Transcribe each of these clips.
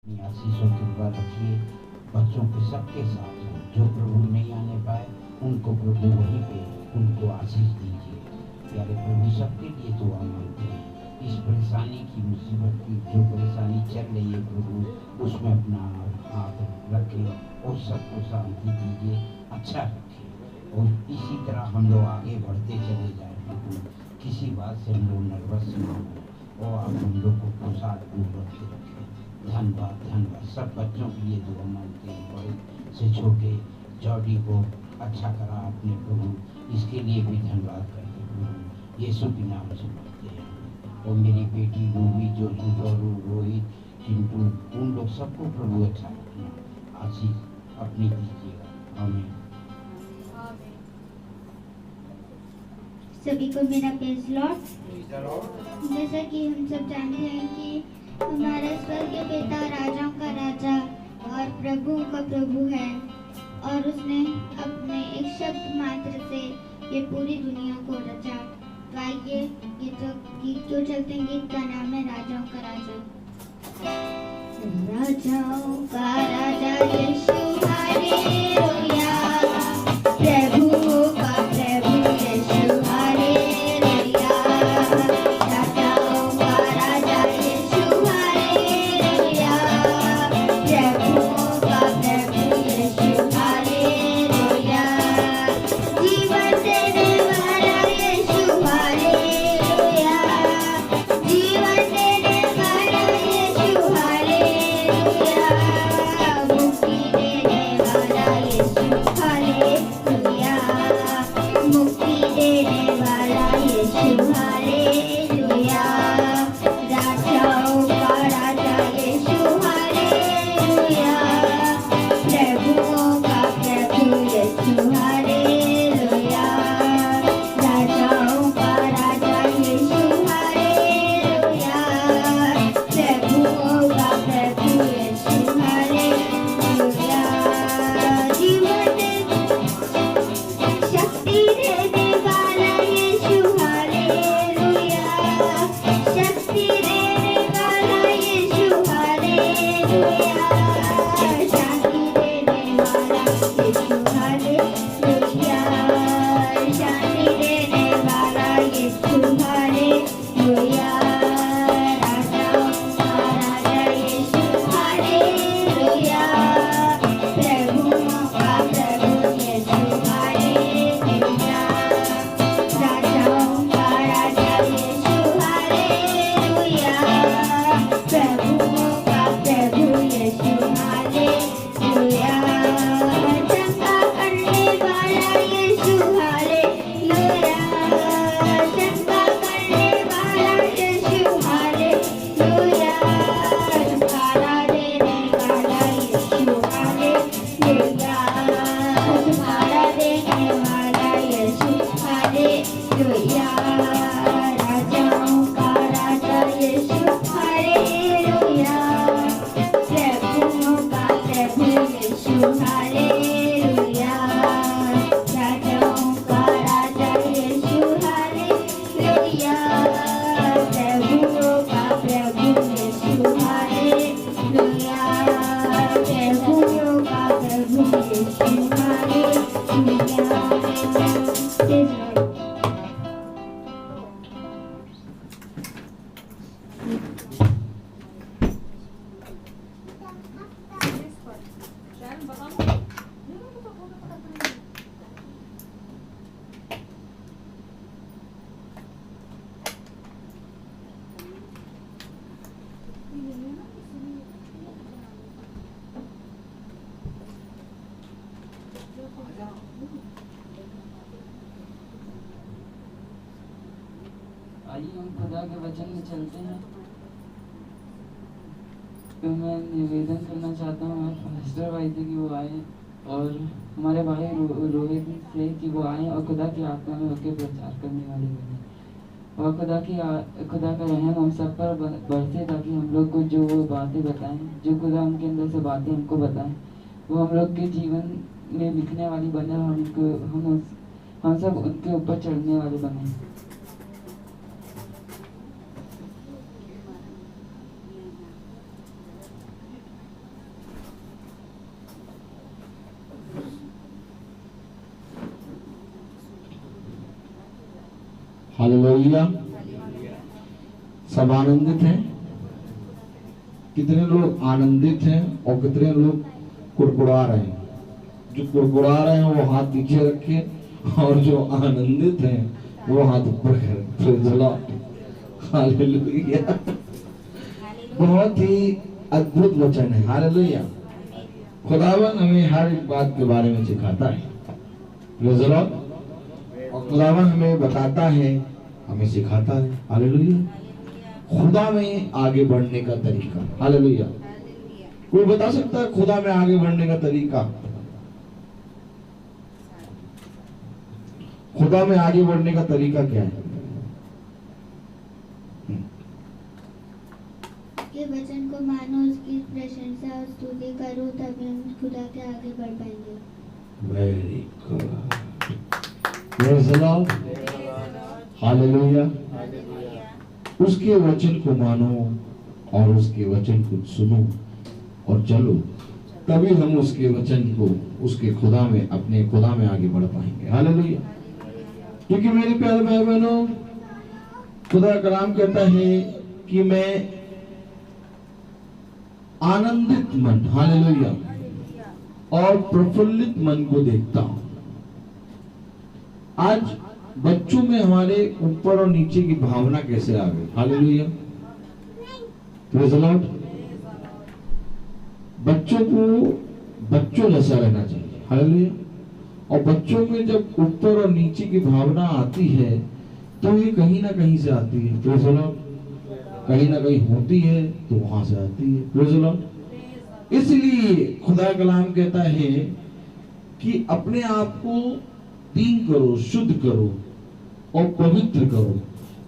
आशीषों की कृपा रखिए बच्चों के सबके साथ हो। जो प्रभु नहीं आने पाए उनको प्रभु वहीं पे उनको आशीष दीजिए। प्यारे प्रभु सबके लिए दुआ मांगते हैं। इस परेशानी की मुसीबत की जो परेशानी चल रही है प्रभु उसमें अपना हाथ रखें और सबको शांति दीजिए, अच्छा रखें और इसी तरह हम लोग आगे बढ़ते चले जाए प्रभु। किसी बात से हम लोग नर्वस न हो और आप हम लोग को खुशहाल पूर्वक रखें। धन्यवाद धन्यवाद। सब बच्चों के लिए दुआ मांगते हैं, बड़े से छोटे जॉडी को अच्छा करा आपने प्रभु, इसके लिए भी धन्यवाद करते प्रभु। यीशु के नाम से मांगते हैं। और मेरी बेटी रूबी जो सुसौरू रोहित चिंटू उन लोग सबको प्रभु अच्छा रखना, आशीष अपनी दीजिएगा। आमीन। सभी को मेरा प्रेज़ लॉर्ड। जैसा कि हम सब जानते हैं कि हमारा स्वर्गीय पिता राजाओं का राजा और प्रभुओं का प्रभु है और उसने अपने एक शब्द मात्र से ये पूरी दुनिया को रचा। तो आइए ये जो गीत क्यों चलते हैं, गीत का नाम है राजाओं का राजा। राजाओं का राजा यीशु हालेलुया, प्रभुओं का प्रभु यीशु हालेलुया, राजाओं का राजा यीशु हालेलुया, प्रभुओं का प्रभु यीशु हालेलुया, जीवन देने वाला यीशु हालेलुया, जीवन देने वाला यीशु हालेलुया, मुक्ति देने वाला यीशु हालेलुया, मुक्ति देने वाला यीशु हालेलुया, राजाओं का राजा यीशु हालेलुया, प्रभुओं का प्रभु यीशु हालेलुया, राजाओं का राजा यीशु हालेलुया, प्रभुओं का प्रभु यीशु हालेलुया, जीवन शक्ति देने वाला यीशु हालेलुया, शक्ति देने वाला यीशु हालेलुया, शांति देने वाला यीशु हालेलुया, शांति देने वाला यीशु हालेलुया, राजाओं का राजा यीशु हालेलुया, प्रभुओं का प्रभु यीशु हालेलुया, राजाओं का राजा यीशु हालेलुया, प्रभुओं का प्रभु यीशु हालेलुया, चंगा करने वाला यीशु हालेलुया, चंगा करने वाला यीशु हालेलुया, छुटकारा देने वाला यीशु हालेलुया, छुटकारा देने वाला यीशु हालेलुया, राजाओं का राजा यीशु हालेलुया, प्रभुओं का प्रभु यीशु हालेलुया, राजाओं का राजा यीशु हालेलुया, प्रभुओं का प्रभु यीशु हालेलुया, प्रभुओं का प्रभु यीशु हालेलुया। Praise the Lord. आइए हम खुदा के वचन में चलते हैं। तो मैं निवेदन करना चाहता हूँ फास्टर भाई से कि वो आए और हमारे भाई रोहित से कि वो आए और खुदा की आत्मा में होकर प्रचार करने वाले बने और खुदा का रहम हम सब पर बरसे ताकि हम लोग को जो वो बातें बताएं, जो खुदा उनके अंदर से बातें हमको बताएं, वो हम लोग के जीवन में लिखने वाली बने और हम सब उनके ऊपर चढ़ने वाले बने। हालेलुया। सब आनंदित हैं? कितने लोग आनंदित हैं और कितने लोग कुड़कुड़ा रहे हैं? जो कुड़कुड़ा रहे हैं वो हाथ नीचे रखे और जो आनंदित हैं वो हाथ ऊपर करें। Praise the lord, hallelujah. बहुत ही अद्भुत वचन है, हालेलुया। खुदावन हमें हर एक बात के बारे में सिखाता है, प्रेज़ द लॉर्ड, और खुदावन हमें बताता है, हमें सिखाता है, हालेलुया। खुदा में आगे बढ़ने का तरीका, हालेलुया। कोई बता सकता है खुदा में आगे बढ़ने का तरीका? खुदा में आगे बढ़ने का तरीका क्या है? के वचन को मानो, उसकी प्रशंसा और स्तुति करो, तभी हम खुदा के आगे बढ़ पाएंगे। Very good, praise the lord, hallelujah. उसके वचन को मानो और उसके वचन को सुनो और चलो, तभी हम उसके वचन को, उसके खुदा में, अपने खुदा में आगे बढ़ पाएंगे, हालेलुया। क्योंकि मेरे प्यारे भाई बहनों, खुदा का कलाम कहता है कि मैं आनंदित मन, हालेलुया, और प्रफुल्लित मन को देखता हूं। आज बच्चों में हमारे ऊपर और नीचे की भावना कैसे आ गई, हालेलुया, प्रेज़ द लॉर्ड। बच्चों को बच्चों जैसा रहना चाहिए, हालेलुया। और बच्चों में जब ऊपर और नीचे की भावना आती है तो ये कहीं ना कहीं से आती है, प्रेज़ द लॉर्ड। कहीं ना कहीं होती है तो वहां से आती है, प्रेज़ द लॉर्ड। इसलिए खुदा कलाम कहता है कि अपने आप को क्लीन करो, शुद्ध करो और पवित्र करो,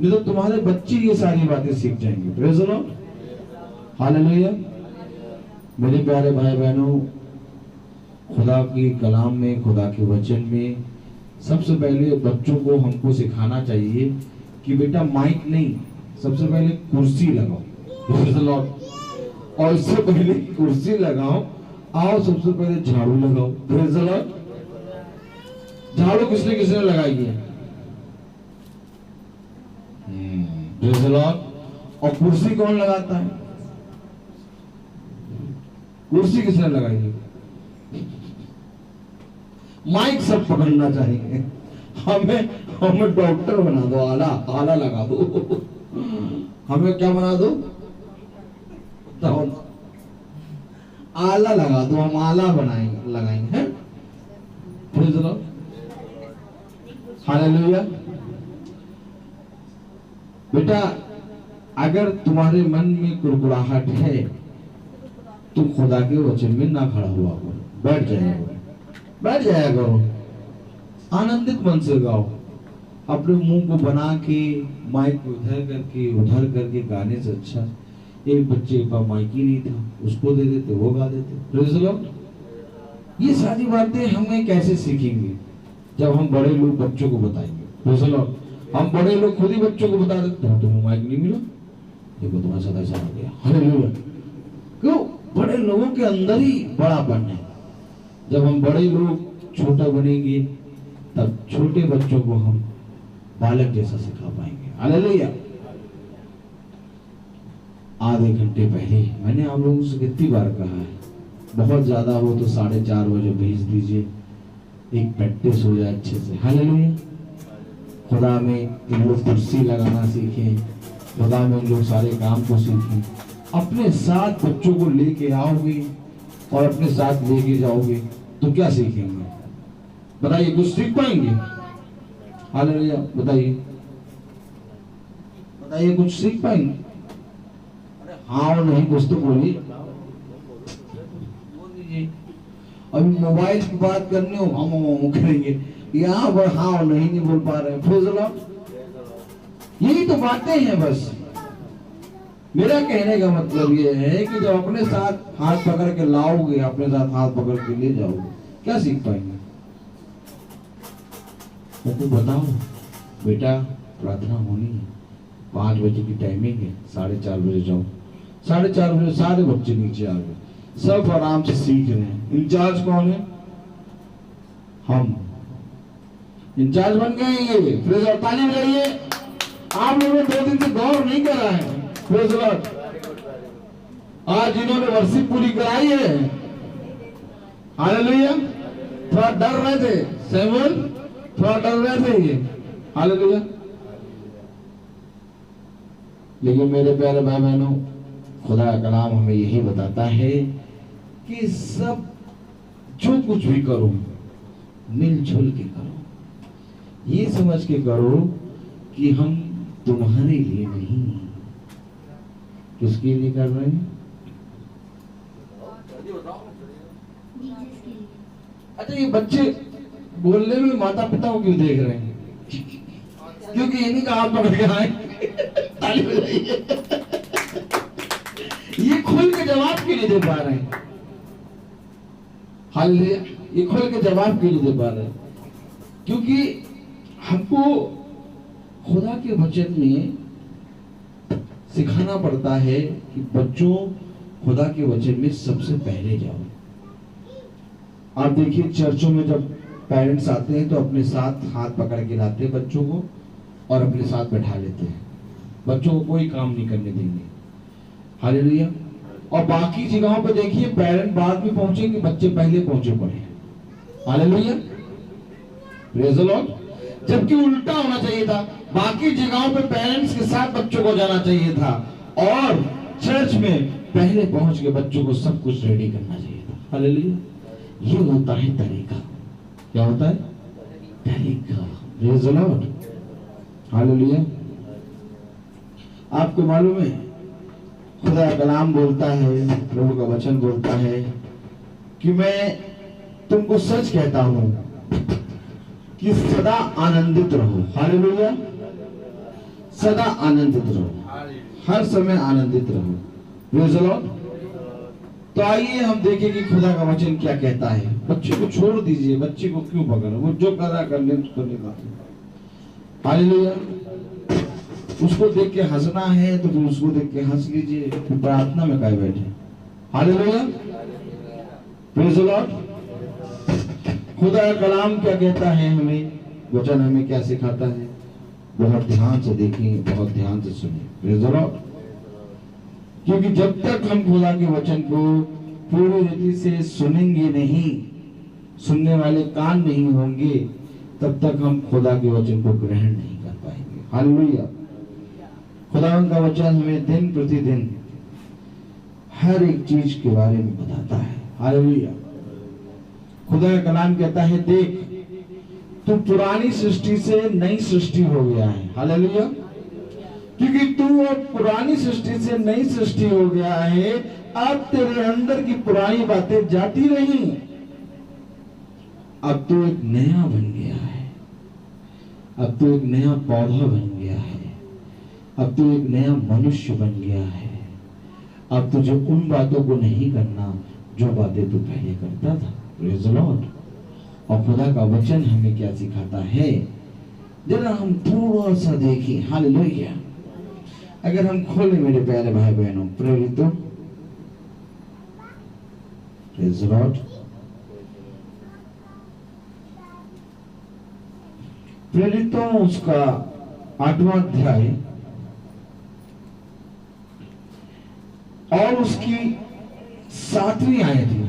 नहीं तो तुम्हारे बच्चे ये सारी बातें सीख जाएंगे, प्रेज़ द लॉर्ड, हालेलुया। मेरे प्यारे भाई बहनों, खुदा की कलाम में, खुदा के वचन में सबसे पहले बच्चों को हमको सिखाना चाहिए कि बेटा माइक नहीं, सबसे पहले कुर्सी लगाओ, प्रेज़ द लॉर्ड। और इससे पहले कुर्सी लगाओ, आओ सबसे पहले झाड़ू लगाओ, प्रेज़ द लॉर्ड। झाड़ू किसने किसने लगाई है? Praise the Lord. और कुर्सी कौन लगाता है? कुर्सी किसने लगाई है? माइक सब पकड़ना चाहिए। हमें डॉक्टर बना दो, आला लगा दो। हमें क्या बना दो? आला लगा दो, हम आला लगाएंगे। Praise the lord, hallelujah. बेटा, अगर तुम्हारे मन में कुड़कुड़ाहट है तो खुदा के वचन में ना खड़ा हुआ करो, बैठ जाया करो, आनंदित मन से गाओ। अपने मुंह को बना के माइक उधर करके गाने से अच्छा एक बच्चे का माइक ही नहीं था, उसको दे देते, वो गा देते, प्रेज़ द लॉर्ड। ये सारी बातें हमें कैसे सीखेंगे? जब हम बड़े लोग बच्चों को बताएंगे, प्रेज़ द लॉर्ड। हम बड़े लोग खुद ही बच्चों को बता देते हैं, तुम्हें माइक नहीं मिला, देखो तुम्हारे साथ ऐसा हो गया, हालेलुया। क्यों? बड़े लोगों के अंदर ही बड़ापन है। जब हम बड़े लोग छोटा बनेंगे तब छोटे बच्चों को हम बालक जैसा सिखा पाएंगे, हालेलुया। आधे घंटे पहले मैंने आप लोगों से कितनी बार कहा है, बहुत ज्यादा हो तो 4:30 बजे भेज दीजिए, एक प्रैक्टिस हो जाए अच्छे से, हालेलुया। खुदा में इन लोग कुर्सी लगाना सीखें, खुदा में इन लोग सारे काम को सीखें। अपने साथ बच्चों को लेके आओगे और अपने साथ लेके जाओगे तो क्या सीखेंगे? बताइए, कुछ सीख पाएंगे? हालेलुया, बताइए कुछ सीख पाएंगे? अरे हाँ और नहीं कुछ तो बोलिए, बोल दीजिए। अभी मोबाइल की बात करनी हो हम करेंगे, यहाँ पर हाँ और नहीं बोल पा रहे हैं, प्रेज़ द लॉर्ड। यही तो बातें हैं बस। मेरा कहने का मतलब ये है कि जब अपने साथ हाथ पकड़ के लाओगे, अपने साथ हाथ पकड़ के ले जाओगे, क्या सीख पाएंगे? तो बताओ बेटा, प्रार्थना होनी है, 5 बजे की टाइमिंग है, 4:30 बजे जाओ। 4:30 बजे सारे बच्चे नीचे आ गए, सब आराम से सीख रहे हैं। इंचार्ज कौन है? हम इंचार्ज बन गए। ये प्रेज़ और ताली बजाइए। आप लोगों ने 2 दिन से गौर नहीं करा है। Praise the Lord. आज इन्होंने वर्शिप पूरी कराई है, हालेलुया। थोड़ा डर रहे थे सैमुअल, थोड़ा डर रहे थे ये, हालेलुया। लेकिन मेरे प्यारे भाई बहनों, खुदा का कलाम हमें यही बताता है कि सब जो कुछ भी करो मिलजुल के करो, ये समझ के करो कि हम तुम्हारे लिए नहीं, किसके लिए कर रहे हैं? जीसस के लिए। अच्छा, ये बच्चे बोलने में माता पिता को क्यों देख रहे हैं? क्योंकि इन्हीं का हाथ पकड़ के आए, ताली बजाइए। ये खुल के जवाब क्यों नहीं दे पा रहे हैं? हालेलुया। ये खुल के जवाब क्यों नहीं दे पा रहे हैं? क्योंकि हमको खुदा के वचन में सिखाना पड़ता है कि बच्चों, खुदा के वचन में सबसे पहले जाओ। आप देखिए चर्चों में जब पेरेंट्स आते हैं तो अपने साथ हाथ पकड़ के लाते हैं बच्चों को और अपने साथ बैठा लेते हैं। बच्चों को कोई काम नहीं करने देंगे, हालेलुया। और बाकी जगहों पे देखिए पेरेंट बाद में पहुंचेंगे, बच्चे पहले पहुंचे पड़े, हालेलुया, प्रेज़ द लॉर्ड। जबकि उल्टा होना चाहिए था, बाकी जगहों पे पेरेंट्स के साथ बच्चों को जाना चाहिए था और चर्च में पहले पहुंच के बच्चों को सब कुछ रेडी करना चाहिए था, हालेलुया। ये होता है तरीका। क्या होता है? तरीका, प्रेज़ द लॉर्ड, हालेलुया। आपको मालूम है खुदा का कलाम बोलता है, प्रभु का वचन बोलता है कि मैं तुमको सच कहता हूं कि सदा आनंदित रहो, हालेलुया। सदा आनंदित रहो, हर समय आनंदित रहो, प्रेज़ द लॉर्ड। तो आइए हम देखें कि खुदा का वचन क्या कहता है। बच्चे को छोड़ दीजिए, बच्चे को क्यों पकड़, वो जो कर रहा करने का, हालेलुया। उसको देख के हंसना है तो फिर उसको देख के हंस लीजिए, फिर प्रार्थना में काहे बैठे, हालेलुया, प्रेज़ द लॉर्ड। खुदा का कलाम क्या कहता है, हमें वचन हमें क्या सिखाता है, बहुत ध्यान से देखें, बहुत ध्यान से सुनिए, प्रेज़ द लॉर्ड। क्योंकि जब तक हम खुदा के वचन को पूरी रीति से सुनेंगे नहीं, सुनने वाले कान नहीं होंगे, तब तक हम खुदा के वचन को ग्रहण नहीं कर पाएंगे, हालेलुया। खुदावंद का वचन हमें दिन प्रतिदिन हर एक चीज के बारे में बताता है, हालेलुया। खुदा का कलाम कहता है, देख तू पुरानी सृष्टि से नई सृष्टि हो गया है, हालेलुया। क्योंकि तू अब पुरानी सृष्टि से नई सृष्टि हो गया है, अब तेरे अंदर की पुरानी बातें जाती नहीं, अब तू एक नया बन गया है, अब तू एक नया पौधा बन गया है, अब तू एक नया मनुष्य बन गया है। अब तुझे उन बातों को नहीं करना जो बातें तू पहले करता था, प्रेज़ द लॉर्ड। और खुदा का वचन हमें क्या सिखाता है, जरा हम थोड़ा सा देखें, हालेलुया। अगर हम खोले मेरे प्यारे भाई बहनों, प्रेरितों, प्रेज़ द लॉर्ड, प्रेरितों उसका 8वां अध्याय और उसकी 7वीं आयत है।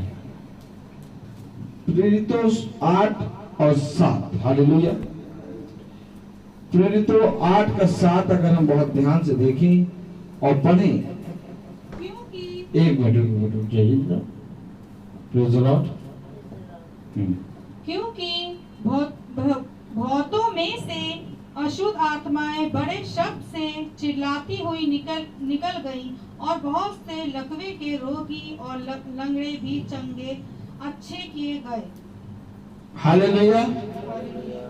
प्रेरितों 8 और 7, हालेलुया। प्रेरितों 8 का 7 अगर हम बहुत ध्यान से देखें और पढ़ें, एक मिनट चाहिए, प्रेज़ द लॉर्ड। क्योंकि बहुतों में से अशुद्ध आत्माएं बड़े शब्द से चिल्लाती हुई निकल गई और बहुत से लकवे के रोगी और लंगड़े भी चंगे अच्छे किए गए, हालेलुया।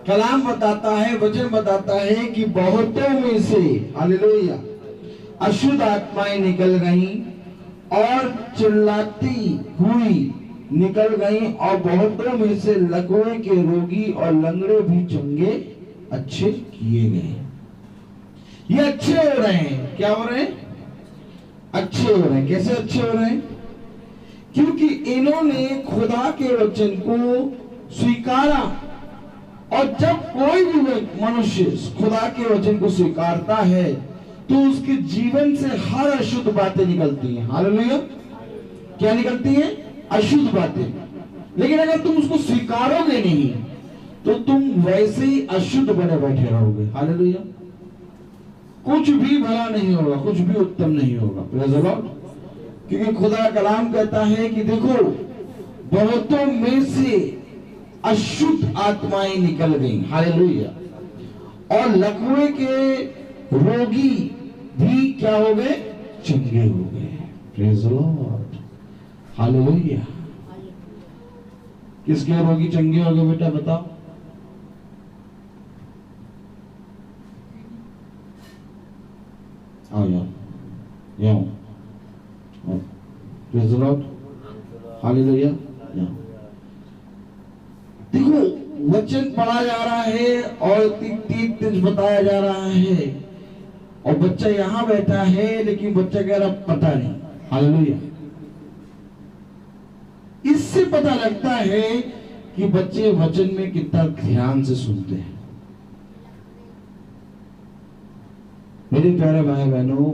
कलाम बताता है, वचन बताता है कि बहुतों में से, हालेलुया, अशुद्ध आत्माएं निकल गईं और चिल्लाती हुई निकल गईं और बहुतों में से लकवे के रोगी और लंगड़े भी चंगे अच्छे किए गए। ये अच्छे हो रहे हैं, क्या हो रहे हैं? अच्छे हो रहे हैं। कैसे अच्छे हो रहे हैं? क्योंकि इन्होंने खुदा के वचन को स्वीकारा, और जब कोई भी मनुष्य खुदा के वचन को स्वीकारता है तो उसके जीवन से हर अशुद्ध बातें निकलती हैं। हालेलुया। क्या निकलती हैं? अशुद्ध बातें। लेकिन अगर तुम उसको स्वीकारोगे नहीं तो तुम वैसे ही अशुद्ध बने बैठे रहोगे। हालेलुया। कुछ भी भला नहीं होगा, कुछ भी उत्तम नहीं होगा। Praise the Lord. क्योंकि खुदा कलाम कहता है कि देखो बहुतों में से अशुद्ध आत्माएं निकल गई। हालेलुया। और लकवे के रोगी भी क्या हो गए? चंगे हो गए। Praise the lord. हालेलुया। किसके रोगी चंगे हो गए बेटा बताओ? आओ याओ। Praise the lord. हालेलुया। देखो वचन पढ़ा जा रहा है और तीन बताया जा रहा है और बच्चा यहां बैठा है लेकिन बच्चा कह रहा पता नहीं। हालेलुया। इससे पता लगता है कि बच्चे वचन में कितना ध्यान से सुनते हैं। मेरे प्यारे भाई बहनों,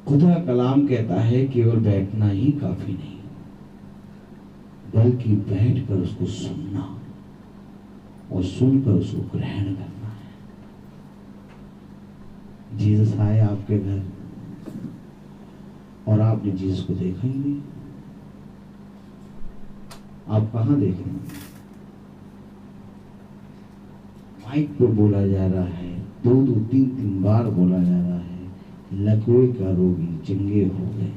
खुदा कलाम कहता है केवल बैठना ही काफी नहीं, बल्कि बैठकर उसको सुनना और सुनकर उसको ग्रहण करना है। जीसस आए आपके घर और आपने जीसस को देखा ही नहीं। आप कहां देख रहे हैं? माइक पर बोला जा रहा है, दो तीन बार बोला जा रहा है, लकवे का रोगी चंगे हो गए।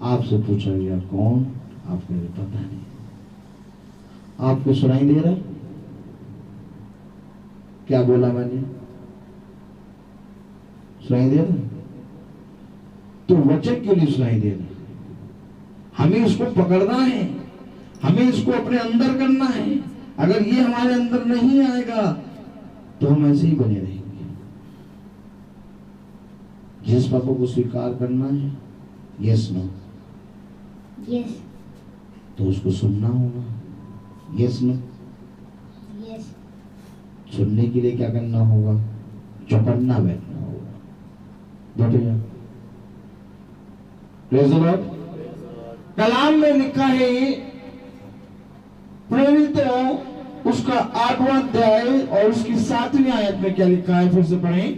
आपसे पूछा गया कौन? आप कह रहे पता नहीं। आपको सुनाई दे रहा? क्या बोला मैंने? सुनाई दे रहा? तो वचन के लिए सुनाई दे रहा। हमें इसको पकड़ना है, हमें इसको अपने अंदर करना है। अगर ये हमारे अंदर नहीं आएगा तो हम ऐसे ही बने रहेंगे। जिस पापा को स्वीकार करना है, यस नो? यस। तो उसको सुनना होगा। Yes no? यस। सुनने के लिए क्या करना होगा? चौकन्ना बैठना होगा। बैठो यार। Praise the lord. कलाम में लिखा है प्रेरितों उसका 8वां अध्याय और उसकी 7वीं आयत में क्या लिखा है? फिर से पढ़ें।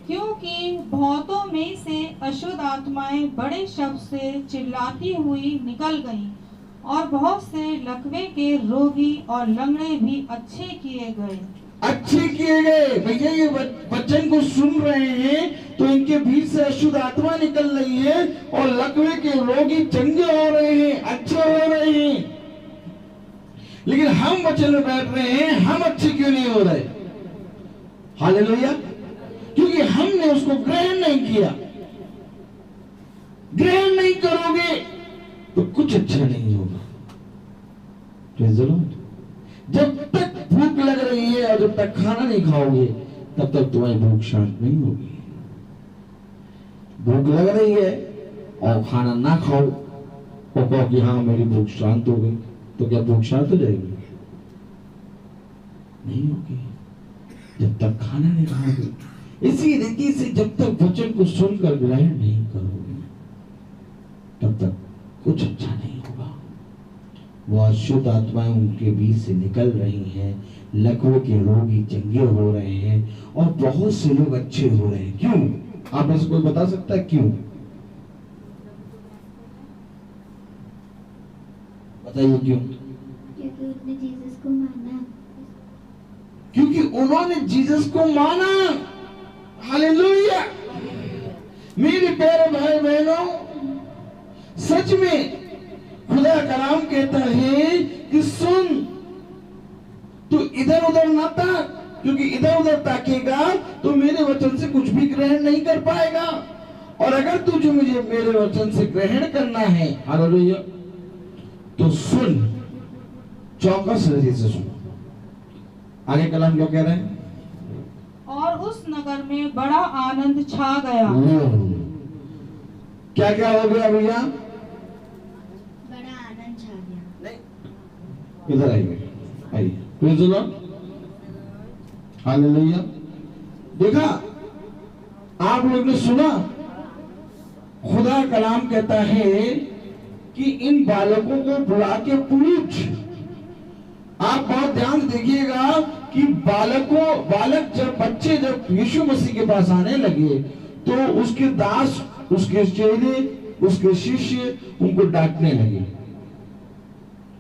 क्योंकि बहुतों में से अशुद्ध आत्माएं बड़े शब्द से चिल्लाती हुई निकल गईं और बहुत से लकवे के रोगी और लंगड़े भी अच्छे किए गए। अच्छे किए गए। भैया ये वचन को सुन रहे हैं तो इनके बीच से अशुद्ध आत्मा निकल रही है और लकवे के रोगी चंगे हो रहे हैं, अच्छे हो रहे हैं। लेकिन हम वचन में बैठ रहे हैं, हम अच्छे क्यों नहीं हो रहे? हालेलुया। क्योंकि हमने उसको ग्रहण नहीं किया। ग्रहण नहीं करोगे तो कुछ अच्छा नहीं होगा। Praise the Lord. जब तक भूख लग रही है और जब तक खाना नहीं खाओगे तब तक तुम्हारी भूख शांत नहीं होगी। भूख लग रही है और खाना ना खाओ और कहो कि हाँ मेरी भूख शांत हो गई, तो क्या भूख शांत हो जाएगी? नहीं होगी जब तक खाना नहीं खाओगे। इसी रीति से जब तक वचन को सुनकर ग्रहण नहीं करोगे तब तक कुछ अच्छा नहीं होगा। वो अशुद्ध आत्माएं उनके बीच से निकल रही हैं, लकवों के रोगी चंगे हो रहे हैं और बहुत से लोग अच्छे हो रहे हैं। क्यों? आप में से कोई बता सकता है क्यों? बताइए क्यों? क्योंकि उसने जीसस को माना। क्योंकि उन्होंने जीसस को माना। हालेलुया। मेरे प्यारे भाई बहनों, सच में खुदा कलाम कहता है कि सुन, तू इधर उधर ना ताक, क्योंकि इधर उधर ताकेगा तो मेरे वचन से कुछ भी ग्रहण नहीं कर पाएगा। और अगर तुझे मुझे मेरे वचन से ग्रहण करना है, हालेलुया, तो सुन, चौकस नजर से सुन। आगे कलाम क्या कह रहे हैं? और उस नगर में बड़ा आनंद छा गया। क्या क्या हो गया भैया? बड़ा आनंद छा गया। इधर आइए, आइए प्रेज़ द लॉर्ड, हालेलुया। देखा, आप लोग ने सुना, खुदा कलाम कहता है कि इन बालकों को बुला के पूछ। आप बहुत ध्यान से देखिएगा कि बालक जब बच्चे जब यीशु मसीह के पास आने लगे तो उसके दास, उसके चेले, उसके शिष्य उनको डांटने लगे,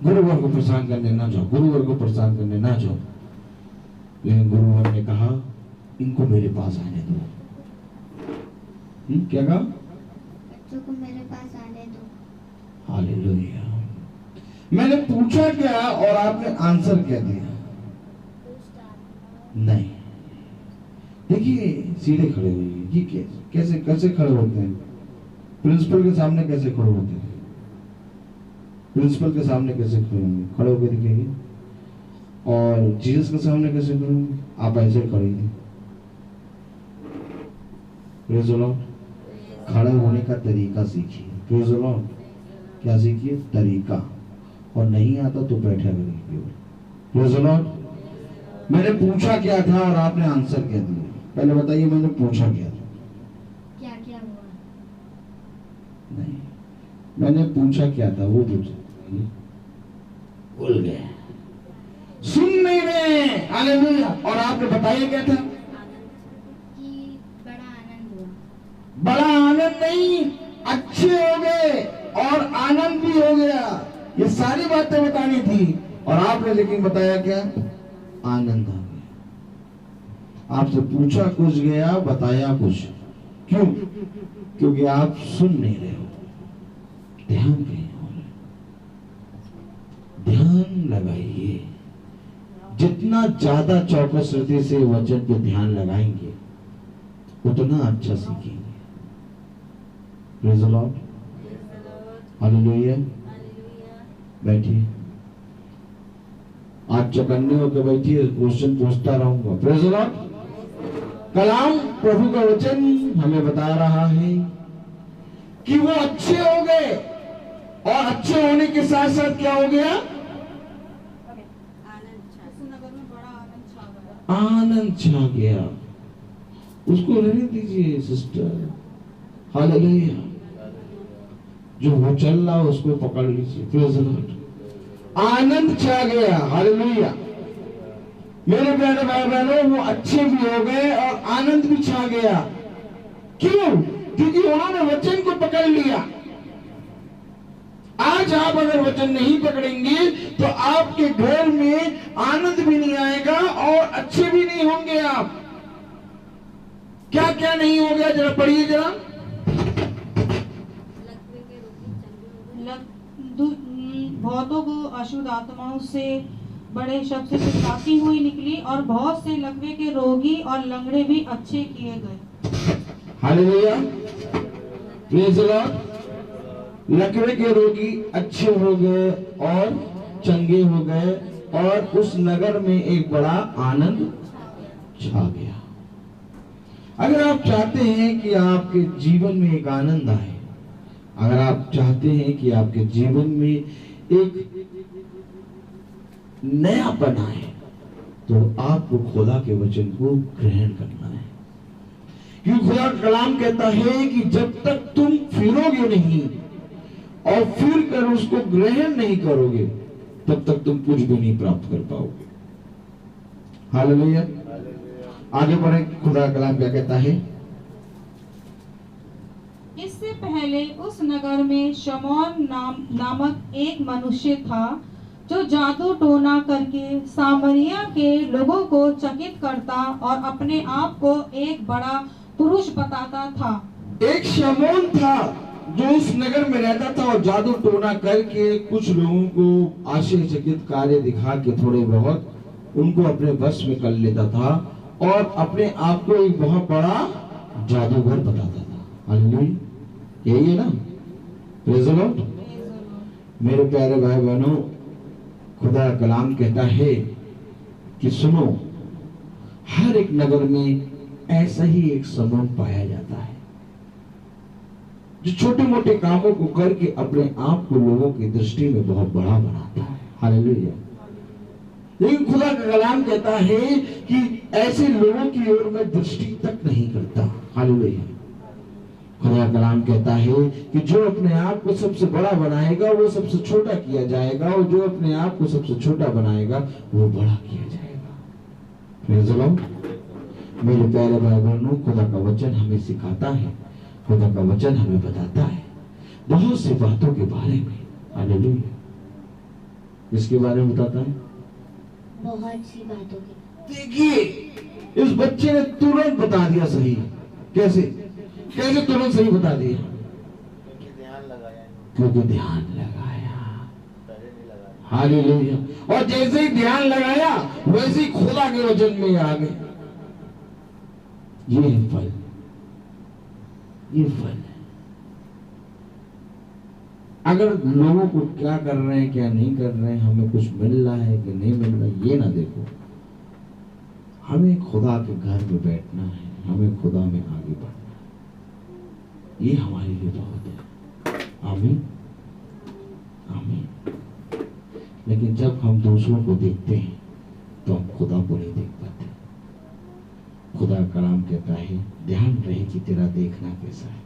गुरुवर को परेशान करने ना जाओ, गुरुवर को परेशान करने ना जाओ। लेकिन गुरुवर ने कहा इनको मेरे पास आने दो। क्या कहा? बच्चों को मेरे पास आने दो। हालेलुया। मैंने पूछा क्या और आपने आंसर क्या दिया? नहीं। देखिए, सीधे खड़े होइए। ये कैसे खड़े होते हैं? प्रिंसिपल के सामने कैसे खड़े होते हैं? प्रिंसिपल के सामने कैसे खड़े होंगे? खड़े होकर दिखेंगे। और जीसस के सामने कैसे खड़े होंगे? आप ऐसे खड़े हैं। Praise the Lord. खड़े होने का तरीका सीखिए। Praise the Lord. क्या सीखिए? तरीका। और नहीं आता तो बैठा करिए। Praise the Lord. मैंने पूछा क्या था और आपने आंसर क्या दिया? पहले बताइए, मैंने पूछा क्या था? क्या हुआ? नहीं, मैंने पूछा क्या था वो पूछा, भूल गए, सुन नहीं रहे। हालेलुया। और आपने बताया क्या था? कि बड़ा आनंद हुआ। बड़ा आनंद नहीं, अच्छे हो गए और आनंद भी हो गया। ये सारी बातें बतानी थी और आपने लेकिन बताया क्या? आनंद आ गया। आपसे पूछा कुछ गया, बताया कुछ। क्यों? क्योंकि आप सुन नहीं रहे हो, ध्यान कहीं और है। ध्यान लगाइए। जितना ज्यादा चौकस हृदय से वचन पे ध्यान लगाएंगे उतना अच्छा सीखेंगे। Praise the lord, hallelujah. बैठिए, आज चौकन्ने होकर बैठिए, क्वेश्चन पूछता रहूंगा। Praise the lord. कलाम प्रभु का वचन हमें बता रहा है कि वो अच्छे हो गए और अच्छे होने के साथ साथ क्या हो गया? आनंद छा गया। उसको रहने दीजिए सिस्टर। हालेलुया। जो वो चल रहा है उसको पकड़ लीजिए। Praise the Lord. आनंद छा गया। हालेलुया। मेरे प्यारे भाई बहनों, वो अच्छे भी हो गए और आनंद भी छा गया। क्यों? क्योंकि उन्होंने वचन को पकड़ लिया। आज आप अगर वचन नहीं पकड़ेंगे तो आपके घर में आनंद भी नहीं आएगा और अच्छे भी नहीं होंगे। आप क्या क्या नहीं हो गया, जरा पढ़िए जरा। बहुतों को अशुद्ध आत्माओं से बड़े शब्द से चिल्लाती हुई निकली और बहुत से लकवे के रोगी और लंगड़े भी अच्छे किए गए। हालेलुया। Praise the lord. लकवे के रोगी अच्छे हो गए और चंगे हो गए और उस नगर में एक बड़ा आनंद छा गया। अगर आप चाहते हैं कि आपके जीवन में एक आनंद आए, अगर आप चाहते हैं कि आपके जीवन में एक नयापन आए, तो आपको खुदा के वचन को ग्रहण करना है। क्योंकि खुदा का कलाम कहता है कि जब तक तुम फिरोगे नहीं और फिर कर उसको ग्रहण नहीं करोगे तब तक तुम कुछ भी नहीं प्राप्त कर पाओगे। हालेलुया। आगे बढ़े, खुदा का कलाम क्या कहता है? इससे पहले उस नगर में शमौन नामक एक मनुष्य था जो जादू टोना करके सामरिया के लोगों को चकित करता और अपने आप को एक बड़ा पुरुष बताता था। एक शमौन था जो उस नगर में रहता था और जादू टोना करके कुछ लोगों को आश्चर्यचकित कार्य दिखा के थोड़े बहुत उनको अपने वश में कर लेता था और अपने आप को एक बहुत बड़ा जादूगर बताता था। हालेलुया। यही है ना? Praise the Lord. मेरे प्यारे भाई बहनों, खुदा का कलाम कहता है कि सुनो, हर एक नगर में ऐसा ही एक समूह पाया जाता है जो छोटे मोटे कामों को करके अपने आप को लोगों की दृष्टि में बहुत बड़ा बनाता है। हालेलुया। लेकिन खुदा का कलाम कहता है कि ऐसे लोगों की ओर मैं दृष्टि तक नहीं करता। हालेलुया। खुदा का कलाम कहता है कि जो अपने आप को सबसे बड़ा बनाएगा वो सबसे छोटा किया जाएगा, और जो अपने आप को सबसे छोटा बनाएगा वो बड़ा किया जाएगा। Praise the Lord. मेरे प्यारे भाई बहनों, खुदा का वचन हमें सिखाता है, खुदा का वचन हमें बताता है बहुत सी बातों के बारे में। हालेलुया। किसके बारे में बताता है? बहुत सी बातों के। देखिए इस बच्चे ने तुरंत बता दिया सही। कैसे कैसे तुरंत सही बता दिया? क्योंकि ध्यान लगाया। हालेलुया। और जैसे ही ध्यान लगाया वैसे ही खुदा के वचन में आ गए। ये फल, ये फल है। अगर लोगों को क्या कर रहे हैं क्या नहीं कर रहे हैं, हमें कुछ मिल रहा है कि नहीं मिल रहा है, ये ना देखो। हमें खुदा के घर में बैठना है, हमें खुदा में आगे बढ़ना है। ये हमारे लिए बहुत है। आमीन, आमीन। लेकिन जब हम दूसरों को देखते हैं तो हम खुदा को नहीं देख पाते। खुदा का कलाम कहता है ध्यान रहे कि तेरा देखना कैसा है।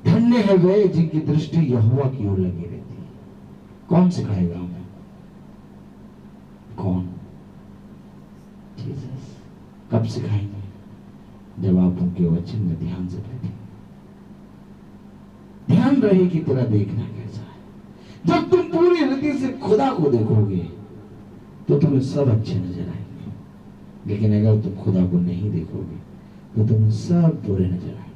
धन्य है वे जिनकी दृष्टि यहोवा की ओर लगी रहती है। कौन सिखाएगा हमें? कौन? जीसस। कब सिखाएंगे? जब आप उनके वचन में ध्यान से बैठेंगे। ध्यान रहे कि तेरा देखना कैसा है। जब तुम पूरी हृदय से खुदा को देखोगे तो तुम्हें सब अच्छे नजर आएंगे, लेकिन अगर तुम खुदा को नहीं देखोगे तो तुम्हें सब बुरे नजर आएंगे।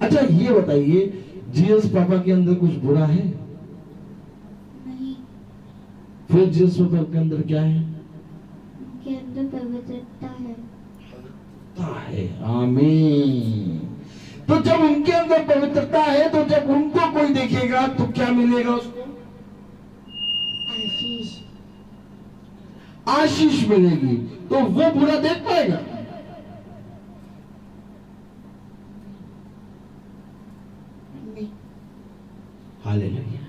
अच्छा ये बताइए, जीसस पापा के अंदर कुछ बुरा है? नहीं। फिर जीसस पापा के अंदर क्या है? उनके अंदर पवित्रता है। आमीन। तो जब उनके अंदर पवित्रता है तो जब उनको कोई देखेगा तो क्या मिलेगा उसको? आशीष। आशीष मिलेगी। तो वो बुरा देख पाएगा? नहीं। हालेलुया।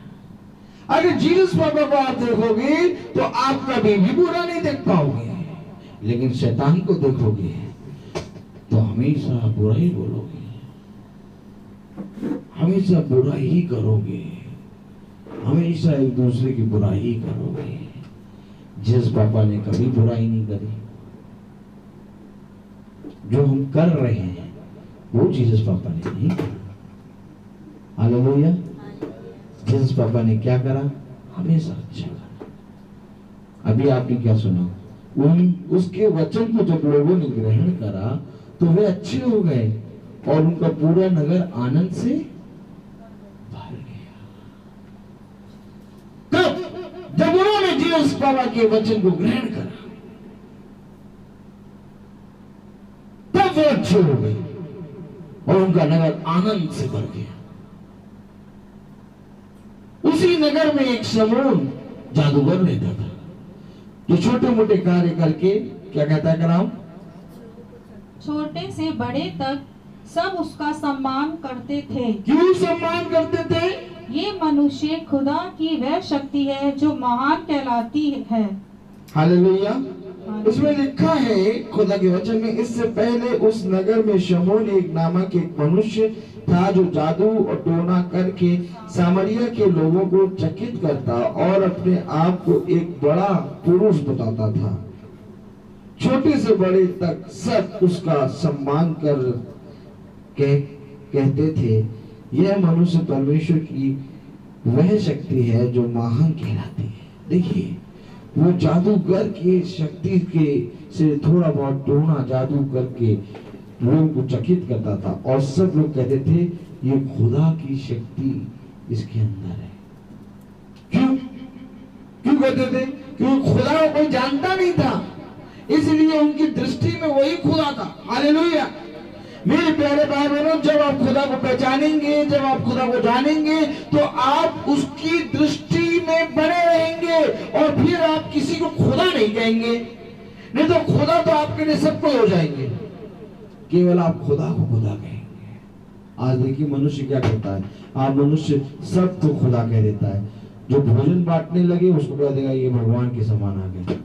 अगर जीसस पापा को आप देखोगे तो आप कभी भी बुरा नहीं देख पाओगे, लेकिन शैतान को देखोगे तो हमेशा बुरा ही बोलोगे, हमेशा बुरा ही करोगे, हमेशा एक दूसरे की बुराई ही करोगे। जिस पापा ने कभी बुराई नहीं करी। जो हम कर रहे हैं वो जीसस पापा ने नहीं करा। हालेलुया। जीसस पापा ने क्या करा? हमेशा अच्छा करा। अभी आपने क्या सुना? उसके वचन को जब लोगों ने ग्रहण करा तो वे अच्छे हो गए और उनका पूरा नगर आनंद से भर गया। तब जब उन्होंने जीसस बाबा के वचन को ग्रहण करा तब वे अच्छे हो गए और उनका नगर आनंद से भर गया। उसी नगर में एक शमून जादूगर रहता था जो छोटे मोटे कार्य करके क्या कहता है कलाम? छोटे से बड़े तक सब उसका सम्मान करते थे। क्यों सम्मान करते थे? ये मनुष्य खुदा की वह शक्ति है जो महान कहलाती है। हालेलुया। इसमें लिखा है खुदा के वचन में, इससे पहले उस नगर में शमून एक नामक एक मनुष्य था जो जादू और टोना करके सामरिया के लोगों को चकित करता और अपने आप को एक बड़ा पुरुष बताता था। छोटे से बड़े तक सब उसका सम्मान कहते थे। यह मनुष्य परमेश्वर की वह शक्ति है जो महान कहलाती है। देखिए वो जादूगर की शक्ति के से थोड़ा बहुत टोना जादू करके लोगों को चकित करता था और सब लोग कहते थे ये खुदा की शक्ति इसके अंदर है। क्यों क्यों कहते थे? क्योंकि खुदा को कोई जानता नहीं था, इसलिए उनकी दृष्टि में वही खुदा था। हालेलुया। मेरे प्यारे भाई बहनों, जब आप खुदा को पहचानेंगे, जब आप खुदा को जानेंगे तो आप उसकी दृष्टि में बने रहेंगे और फिर आप किसी को खुदा नहीं कहेंगे। नहीं तो खुदा तो आपके लिए सब कोई हो जाएंगे, केवल आप खुदा को खुदा कहेंगे। आज देखिए मनुष्य क्या करता है, आज मनुष्य सबको खुदा कह देता है। जो भोजन बांटने लगे उसको कह देगा ये भगवान के समान आ गए।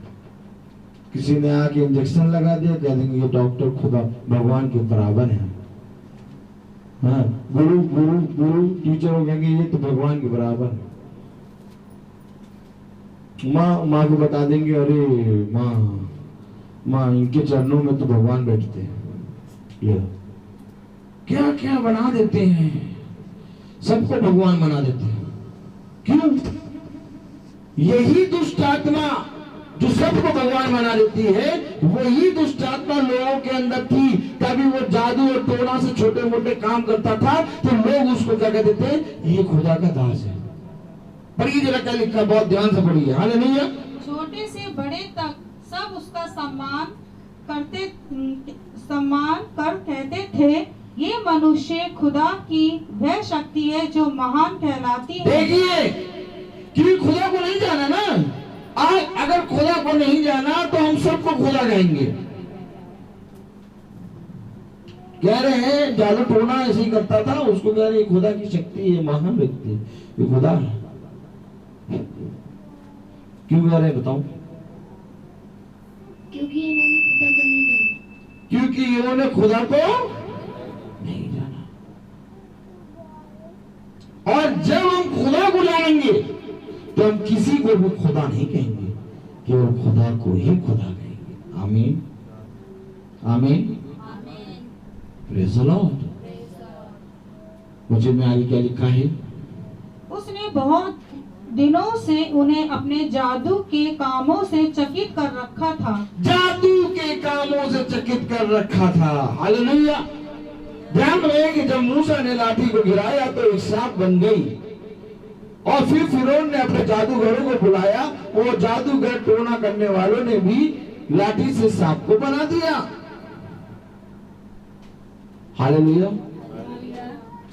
किसी ने आके इंजेक्शन लगा दिया, कह देंगे ये डॉक्टर खुदा भगवान के बराबर है। हाँ, गुरु गुरु गुरु टीचर कहेंगे ये तो भगवान के बराबर है। माँ को बता देंगे अरे माँ इनके चरणों में तो भगवान बैठते हैं। ये क्या क्या बना देते हैं, सबको भगवान बना देते हैं। क्यों? यही दुष्ट आत्मा जो सबको भगवान बना देती है, वही दुष्ट आत्मा लोगों के अंदर थी। तभी वो जादू और टोना से छोटे मोटे काम करता था, तो लोग उसको क्या कहते थे, ये खुदा का दास है। पढ़िए जरा क्या लिखा, बहुत ध्यान से पढ़िए। हालेलुया। छोटे से बड़े तक सब उसका सम्मान कर कहते थे, ये मनुष्य खुदा की वह शक्ति है जो महान कहलाती है। देखिए, क्योंकि खुदा को नहीं जाना ना, आज अगर खुदा को नहीं जाना तो हम सबको खुदा कहेंगे। कह रहे हैं जादू टोना ऐसे ही करता था, उसको कह रहे हैं खुदा की शक्ति है, महान व्यक्ति है, ये खुदा है। क्यों कह रहे हैं बताओ? क्योंकि इन्होंने खुदा को नहीं जाना। और जब हम खुदा को जानेंगे तो हम किसी को भी खुदा नहीं कहेंगे, केवल खुदा को ही खुदा कहेंगे। आमीन आमीन। Praise the Lord. मुझे में आगे क्या लिखा है, उसने बहुत दिनों से उन्हें अपने जादू के कामों से चकित कर रखा था। जादू के कामों से चकित कर रखा था। हालेलुया। ध्यान रहे कि जब मूसा ने लाठी को गिराया तो एक सांप बन गई, और फिर फिरौन ने अपने जादूगरों को बुलाया, वो जादूगर टोना करने वालों ने भी लाठी से सांप को बना दिया। हालेलुया।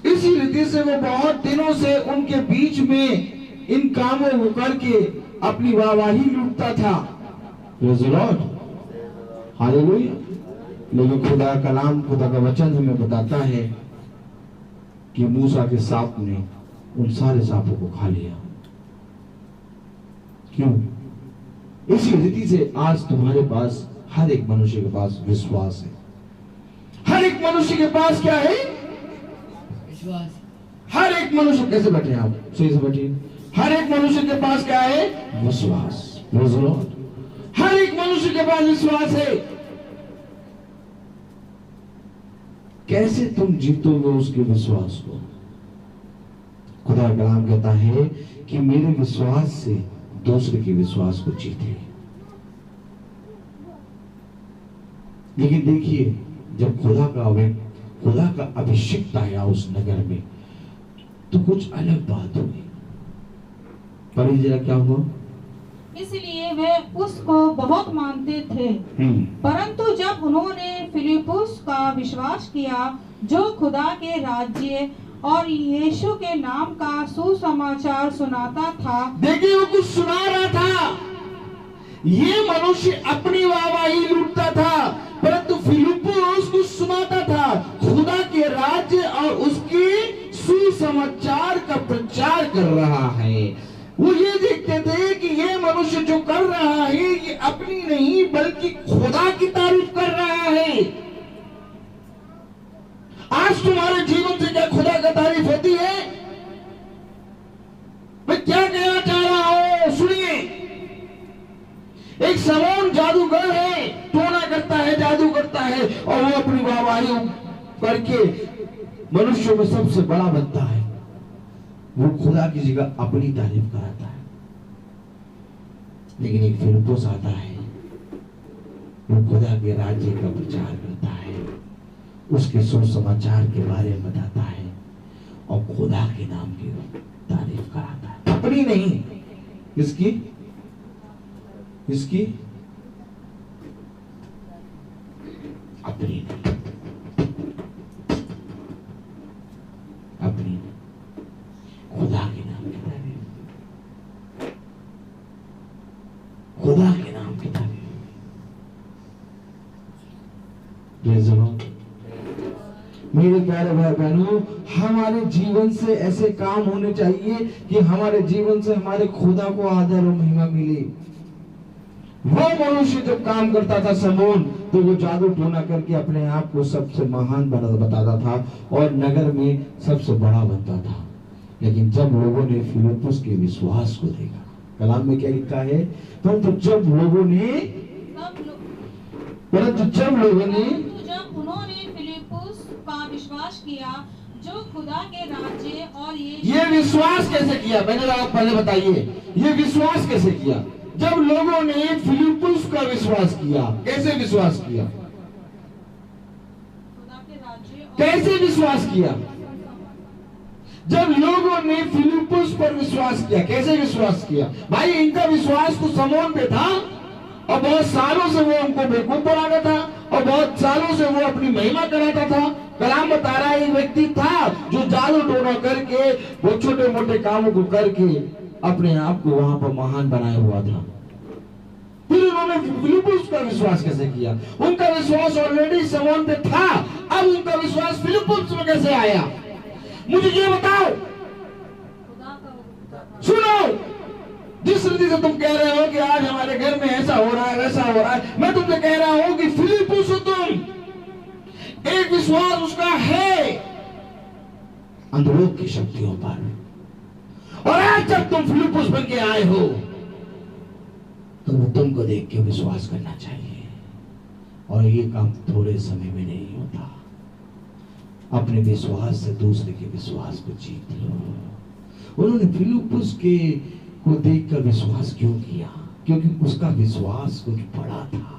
इसी रीति से वो बहुत दिनों से उनके बीच में इन कामों को करके अपनी वाहवाही लूटता था। Praise the lord. हालेलुया। लेकिन खुदा का कलाम, खुदा का वचन हमें बताता है कि मूसा के सांप ने उन सारे सांपों को खा लिया। क्यों? इसी रीति से आज तुम्हारे पास, हर एक मनुष्य के पास विश्वास है। हर एक मनुष्य के पास क्या है? विश्वास। हर एक मनुष्य, कैसे बैठे आप? सही से बैठिए। हर एक मनुष्य के पास क्या है? विश्वास। Praise the Lord. हर एक मनुष्य के पास विश्वास है। कैसे तुम जीतोगे उसके विश्वास को? खुदा का कलाम कहता है कि मेरे विश्वास से दूसरे के विश्वास को जीते। लेकिन देखिए, जब खुदा का अभिषेक आया उस नगर में, तो कुछ अलग बात हुई। पर जरा क्या हुआ? इसलिए वे उसको बहुत मानते थे। परंतु जब उन्होंने फिलिपुस का विश्वास किया, जो खुदा के राज्य और यीशु के नाम का सुसमाचार सुनाता था। देखिए, वो कुछ सुना रहा था। ये मनुष्य अपनी वाहवाही लूटता था, परंतु फिलिपुस कुछ सुनाता था, खुदा के राज्य और उसके सुसमाचार का प्रचार कर रहा है। वो ये देखते थे कि ये मनुष्य जो कर रहा है, ये अपनी नहीं बल्कि खुदा की तारीफ कर रहा है। आज तुम्हारे जीवन से क्या खुदा की तारीफ होती है? मैं क्या कहना चाह रहा हूं, सुनिए। एक समौन जादूगर है, टोना करता है, जादू करता है, और वो अपनी वाहवाही करके मनुष्यों में सबसे बड़ा बनता है। वो खुदा की जगह अपनी तारीफ कराता है। लेकिन एक फिलिपुस आता है, वो खुदा के राज्य का प्रचार करता है, उसके सुसमाचार के बारे में बताता है, और खुदा के नाम की तारीफ कराता है। अपनी नहीं, किसकी? किसकी? अपनी नहीं, अपनी नहीं, खुदा के नाम की तारीफ, खुदा के नाम की तारीफ। Praise the Lord. मेरे प्यारे भाई बहनों, हमारे जीवन से ऐसे काम होने चाहिए कि हमारे जीवन से हमारे खुदा को आदर और महिमा मिले। वो मनुष्य जब काम करता था समोन, तो वो जादू टोना करके अपने आप को सबसे महान बताता था और नगर में सबसे बड़ा बनता था। लेकिन जब लोगों ने फिलिप्पुस के विश्वास को देखा, कलाम में क्या लिखा है, परंतु जब उन्होंने फिलिप्पुस का विश्वास किया, जो खुदा के राज्य और ये विश्वास कैसे किया, मैंने आप पहले बताइए, ये विश्वास कैसे किया? जब लोगों ने फिलिप्पुस का विश्वास किया, कैसे विश्वास किया? खुदा के राज्य कैसे विश्वास किया? जब लोगों ने फिलिप्पुस पर विश्वास किया, कैसे विश्वास किया? भाई इनका विश्वास तो समोन पे था और बहुत सालों से वो उनको बेवकूफ बनाता था और बहुत सालों से वो अपनी महिमा कराता था। कलाम बता रहा है एक व्यक्ति था जो जादू टोना करके, वो छोटे मोटे कामों को करके अपने आप को वहां पर महान बनाया हुआ था। फिर उन्होंने फिलिप्पुस का विश्वास कैसे किया? उनका विश्वास ऑलरेडी समोन पे था, अब उनका विश्वास फिलिप्पुस में कैसे आया? मुझे ये बताओ। सुनो, जिस रीति से तुम कह रहे हो कि आज हमारे घर में ऐसा हो रहा है, वैसा हो रहा है, मैं तुमसे कह रहा हूं कि फिलिप्पुस हो तुम, एक विश्वास उसका है अंधलोक की शक्तियों पर। और आज जब तुम फिलिप्पुस बन के आए हो, तो वो तुमको देख के विश्वास करना चाहिए। और ये काम थोड़े समय में नहीं होता। अपने विश्वास से दूसरे के विश्वास को जीत लो। उन्होंने फिलिप्पुस को देखकर विश्वास क्यों किया? क्योंकि उसका विश्वास कुछ बड़ा था।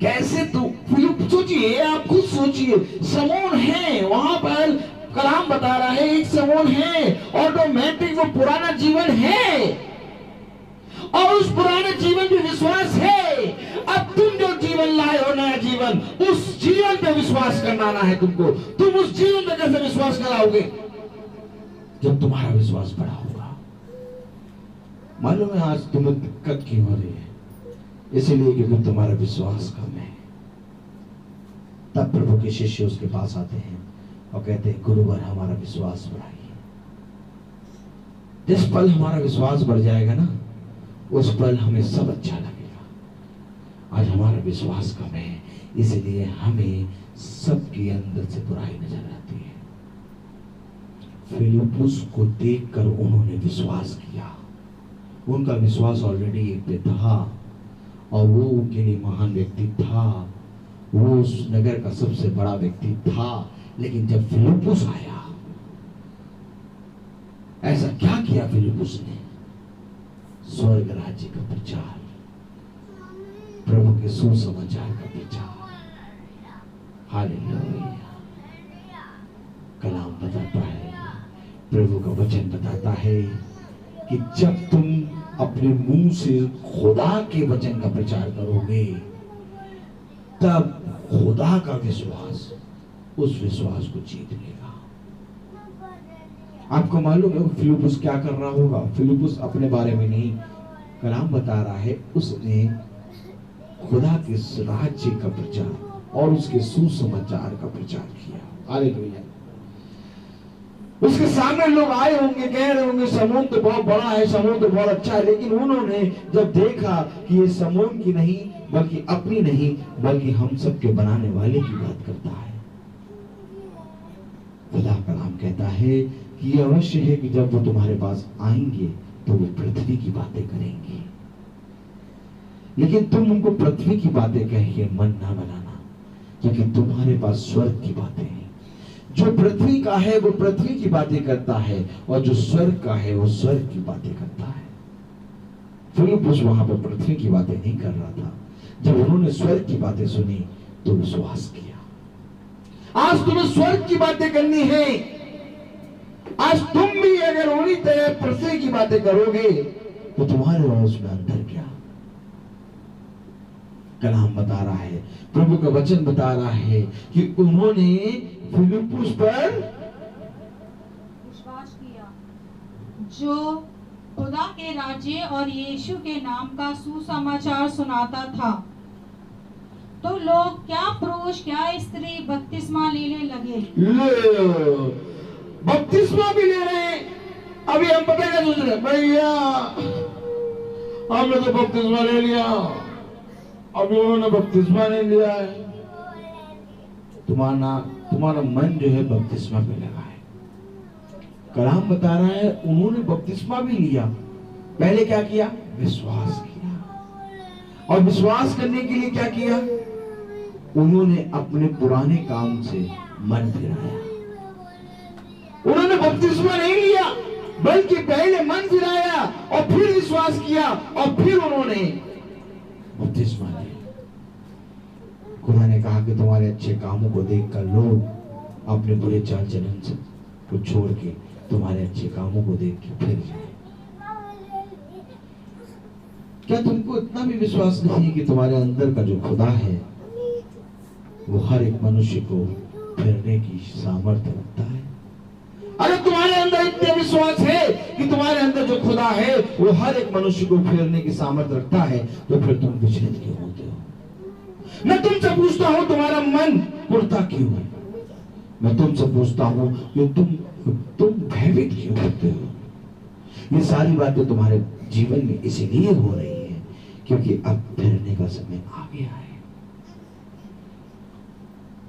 कैसे? तो फिलिप्पुस, सोचिए, आप खुद सोचिए, समोन है वहां पर, कलाम बता रहा है एक समोन है, ऑटोमेटिक वो पुराना जीवन है और उस पुराने जीवन पे विश्वास है। अब तुम जो जीवन लाए हो, नया जीवन, उस जीवन पे विश्वास करना है तुमको। तुम उस जीवन पे कैसे विश्वास कराओगे? जब तुम्हारा विश्वास बड़ा होगा। मालूम है आज तुम्हें दिक्कत क्यों हो रही है? इसलिए क्योंकि तुम्हारा विश्वास कम है। तब प्रभु के शिष्य उसके पास आते हैं और कहते हैं, गुरुवर हमारा विश्वास बढ़ाइए। जिस पल हमारा विश्वास बढ़ जाएगा ना, उस पल हमें सब अच्छा लगेगा। आज हमारा विश्वास कम है, इसलिए हमें सबके अंदर से बुराई नजर आती है। फिलिप्पुस को देखकर उन्होंने विश्वास किया। उनका विश्वास ऑलरेडी एक पे था और वो उनके लिए महान व्यक्ति था, वो उस नगर का सबसे बड़ा व्यक्ति था। लेकिन जब फिलिप्पुस आया, ऐसा क्या किया फिलिप्पुस ने? स्वर्ग राज्य का प्रचार, प्रभु के सुसमाचार का प्रचार। हालेलुया। कलाम बताता है, प्रभु का वचन बताता है कि जब तुम अपने मुंह से खुदा के वचन का प्रचार करोगे, तब खुदा का विश्वास उस विश्वास को जीत लेगा। आपको मालूम है फिलिप्पुस क्या कर रहा होगा? फिलिप्पुस अपने बारे में नहीं, कलाम बता रहा है, उसने खुदा के राज्य का प्रचार और उसके सुसमाचार का प्रचार किया। हालेलुया। उसके सामने लोग आए होंगे, कह रहे होंगे समूह तो बहुत बड़ा है, समूह तो बहुत अच्छा है, लेकिन उन्होंने जब देखा कि ये समूह की नहीं, बल्कि अपनी नहीं, बल्कि हम सबके बनाने वाले की बात करता है। खुदा का नाम कहता है कि ये अवश्य है कि जब वो तुम्हारे पास आएंगे तो वो पृथ्वी की बातें करेंगे, लेकिन तुम उनको पृथ्वी की बातें कह के मन ना बनाना, क्योंकि तुम्हारे पास स्वर्ग की बातें हैं। जो पृथ्वी का है वो पृथ्वी की बातें करता है, और जो स्वर्ग का है वो स्वर्ग की बातें करता है। फिलिप्पुस वहां पर पृथ्वी की बातें नहीं कर रहा था। जब उन्होंने स्वर्ग की बातें सुनी तो विश्वास किया। आज तुम्हें स्वर्ग की बातें करनी है। आज तुम भी अगर उन्हीं तरह पृथ्वी की बातें करोगे तो तुम्हारे और उसमें अंतर क्या? कलाम बता रहा है, प्रभु का वचन बता रहा है कि उन्होंने फिलिप्पुस पर विश्वास किया, जो खुदा के राज्य और यीशु के नाम का सुसमाचार सुनाता था। तो लोग क्या पुरुष क्या स्त्री बपतिस्मा लेने लगे। बपतिस्मा भी ले रहे हैं। अभी हम पता क्या सोच रहे हैं, भैया हमने तो बपतिस्मा ले लिया, अभी उन्होंने बपतिस्मा नहीं लिया है। तुम्हारा मन जो है बपतिस्मा पे लगा है। कलाम बता रहा है उन्होंने बपतिस्मा भी लिया, पहले क्या किया, विश्वास किया। और विश्वास करने के लिए क्या किया, उन्होंने अपने पुराने काम से मन फिराया। उन्होंने बपतिस्मा नहीं लिया, बल्कि पहले मन फिराया और फिर विश्वास किया और फिर उन्होंने बपतिस्मा लिया। खुदा ने कहा कि तुम्हारे अच्छे कामों को देखकर लोग अपने बुरे चाल चलन से को छोड़ के तुम्हारे अच्छे कामों को देख के फिर जाए। क्या तुमको इतना भी विश्वास नहीं है कि तुम्हारे अंदर का जो खुदा है वो हर एक मनुष्य को फिरने की सामर्थ्य रखता है? अगर तुम्हारे अंदर इतने विश्वास है कि तुम्हारे अंदर जो खुदा है वो हर एक मनुष्य को फेरने की सामर्थ्य रखता है, तो फिर तुम विचलित क्यों होते हो? मैं तुमसे पूछता हूं तुम्हारा मन कुड़ता क्यों है? मैं तुमसे पूछता हूं कि तुम भयभीत क्यों होते हो? ये सारी बातें तुम्हारे जीवन में इसीलिए हो रही है क्योंकि अब फिरने का समय आ गया है।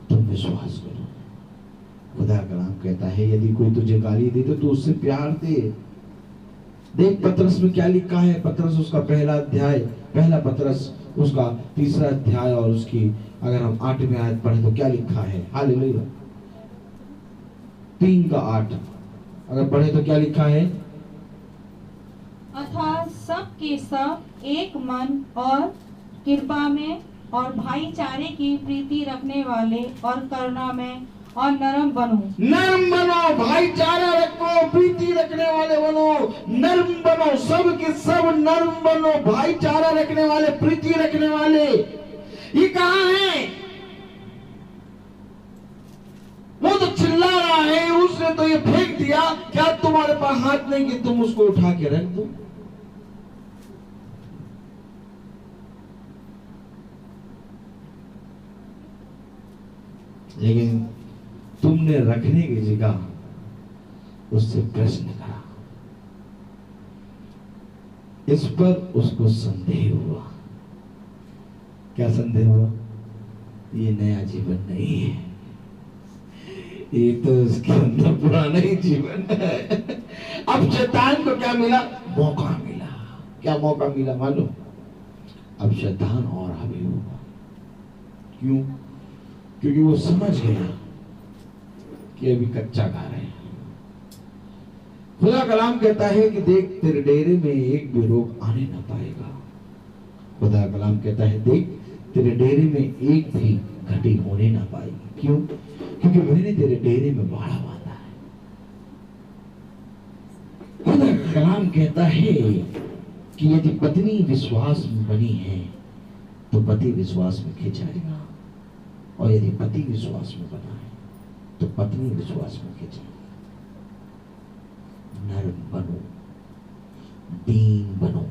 तुम विश्वास करो। खुदा का नाम कहता है यदि कोई तुझे गाली दे तो उससे प्यार दे। देख पतरस में क्या लिखा है, पतरस उसका पहला पतरस उसका 3रा अध्याय और उसकी अगर हम 8वीं आयत पढ़े तो क्या लिखा है, हालेलुया 3:8 अगर पढ़े तो क्या लिखा है, अतः सब के सब एक मन और कृपा में और भाईचारे की प्रीति रखने वाले और करुणा में और नरम बनो, भाईचारा रखो, प्रीति रखने वाले बनो, नरम बनो, सब के सब नरम बनो, भाईचारा रखने वाले, प्रीति रखने वाले। ये कहाँ है? वो तो चिल्ला रहा है, उसने तो ये फेंक दिया, क्या तुम्हारे पास हाथ नहीं कि तुम उसको उठा के रख दो? लेकिन तुमने रखने की जगह उससे प्रश्न करा, इस पर उसको संदेह हुआ। क्या संदेह हुआ? ये नया जीवन नहीं है, ये तो उसके अंदर पुराना ही जीवन है। अब शैतान को क्या मिला? मौका मिला। क्या मौका मिला मालूम? अब शैतान और हावी होगा। क्यों? क्योंकि वो समझ गया कि अभी कच्चा घर है। खुदा कलाम कहता है कि देख तेरे डेरे में एक भी रोग आने ना पाएगा। खुदा कलाम कहता है देख तेरे डेरे में एक भी घटी होने ना पाएगी। क्यों? क्योंकि मैंने तेरे डेरे में बाड़ा बांधा है। खुदा कलाम कहता है कि यदि पत्नी विश्वास में बनी है तो पति विश्वास में खिंचाएगा, और यदि पति विश्वास में बना है तो पत्नी विश्वास में खिंचाएगी। नरम बनो, दीन बनो,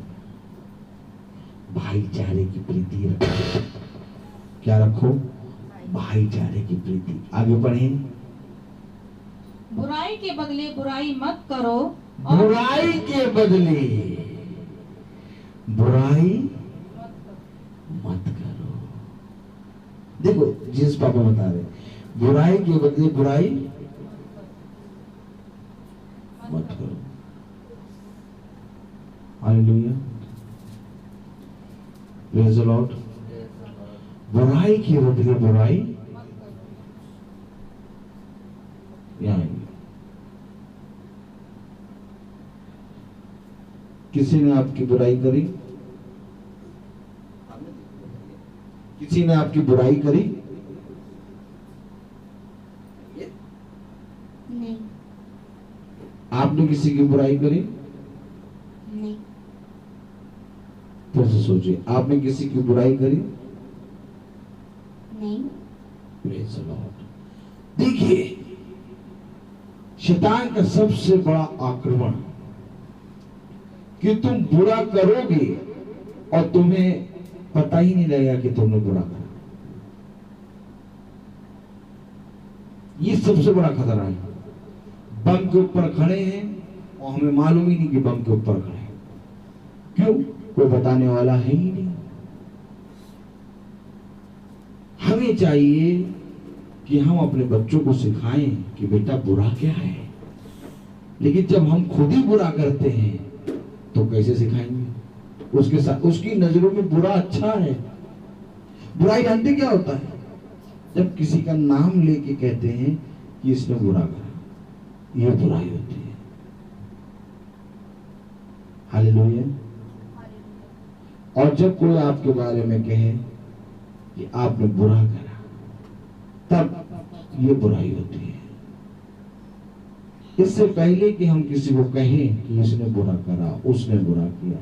भाईचारे की प्रीति रखो। क्या रखो? भाईचारे की प्रीति। आगे बढ़े। बुराई के बदले बुराई मत करो, बुराई के बदले बुराई मत करो। देखो जिस पापा बता रहे, बुराई के बदले बुराई मत करो। Hallelujah, praise the Lord. बुराई के बदले बुराई यहाँ किसी ने आपकी बुराई करी? किसी ने आपकी बुराई करी? नहीं। आपने किसी की बुराई करी? नहीं। फिर से सोचिए, आपने किसी की बुराई करी? नहीं। Praise the Lord. देखिए शैतान का सबसे बड़ा आक्रमण कि तुम बुरा करोगे और तुम्हें पता ही नहीं लगेगा कि तुमने बुरा करा। ये सबसे बड़ा खतरा है। बम के ऊपर खड़े हैं और हमें मालूम ही नहीं कि बम के ऊपर खड़े हैं। क्यों? कोई बताने वाला है ही नहीं। हमें चाहिए कि हम अपने बच्चों को सिखाएं कि बेटा बुरा क्या है, लेकिन जब हम खुद ही बुरा करते हैं तो कैसे सिखाएंगे? उसके साथ उसकी नजरों में बुरा अच्छा है। बुराई जानते क्या होता है? जब किसी का नाम लेके कहते हैं कि इसने बुरा करा, यह बुराई होती है। हालेलुया। और जब कोई आपके बारे में कहे कि आपने बुरा करा, तब ये बुराई होती है। इससे पहले कि हम किसी को कहें कि इसने बुरा करा, उसने बुरा किया,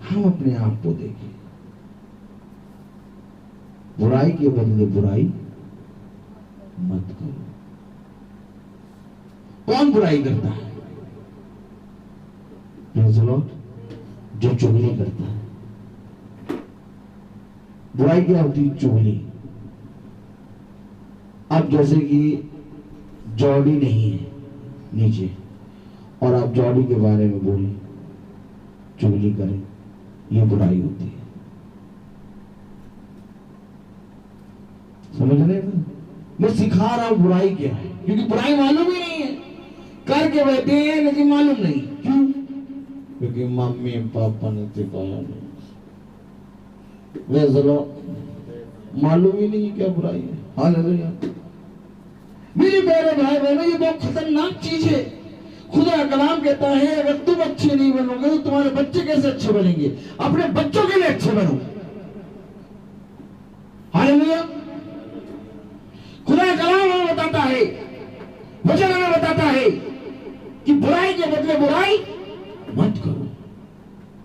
हम अपने आप को देखें। बुराई के बदले बुराई मत करो। कौन बुराई करता है? जो चुगली करता है। बुराई क्या होती है? चुगली। अब जैसे कि जौड़ी नहीं है नीचे और आप जौड़ी के बारे में बोले, चुगली करें, ये बुराई होती है। समझ रहे हैं? मैं सिखा रहा हूं बुराई क्या है, क्योंकि बुराई मालूम ही नहीं है। करके बैठे हैं लेकिन मालूम नहीं। क्यों? क्योंकि मम्मी पापा ने सिखाया नहीं। मालूम ही नहीं क्या बुराई है। हालेलुया। मेरे प्यारे भाई बहनों, ये बहुत खतरनाक चीज है। खुदा का कलाम कहता है अगर तुम अच्छे नहीं बनोगे तो तुम्हारे बच्चे कैसे अच्छे बनेंगे? अपने बच्चों के लिए अच्छे बनो। हालेलुया। खुदा का कलाम हमें बताता है, वचन हमें बताता है कि बुराई के बदले बुराई मत करो।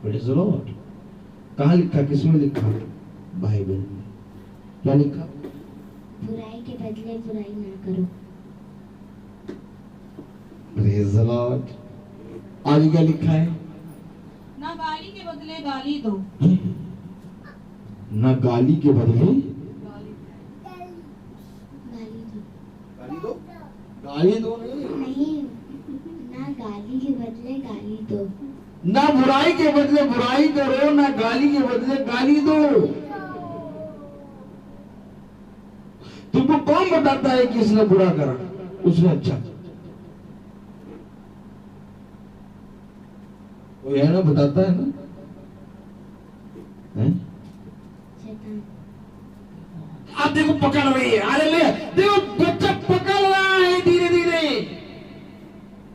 Praise the Lord. कहां लिखा? किसमें लिखा? बाइबल में। क्या लिखा? बुराई के बदले बुराई ना करो। Praise the Lord. आगे क्या लिखा है? ना गाली के बदले गाली दो। ना गाली के बदले गाली दो। गाली दो नहीं, ना गाली के बदले गाली दो। ना बुराई के बदले बुराई करो, ना गाली के बदले गाली दो। तुमको कौन बताता है कि इसने बुरा करा, उसने अच्छा? वो है ना, बताता है ना? है? आप देखो पकड़ रही है। हालेलुया। देखो बच्चा पकड़ रहा है धीरे धीरे।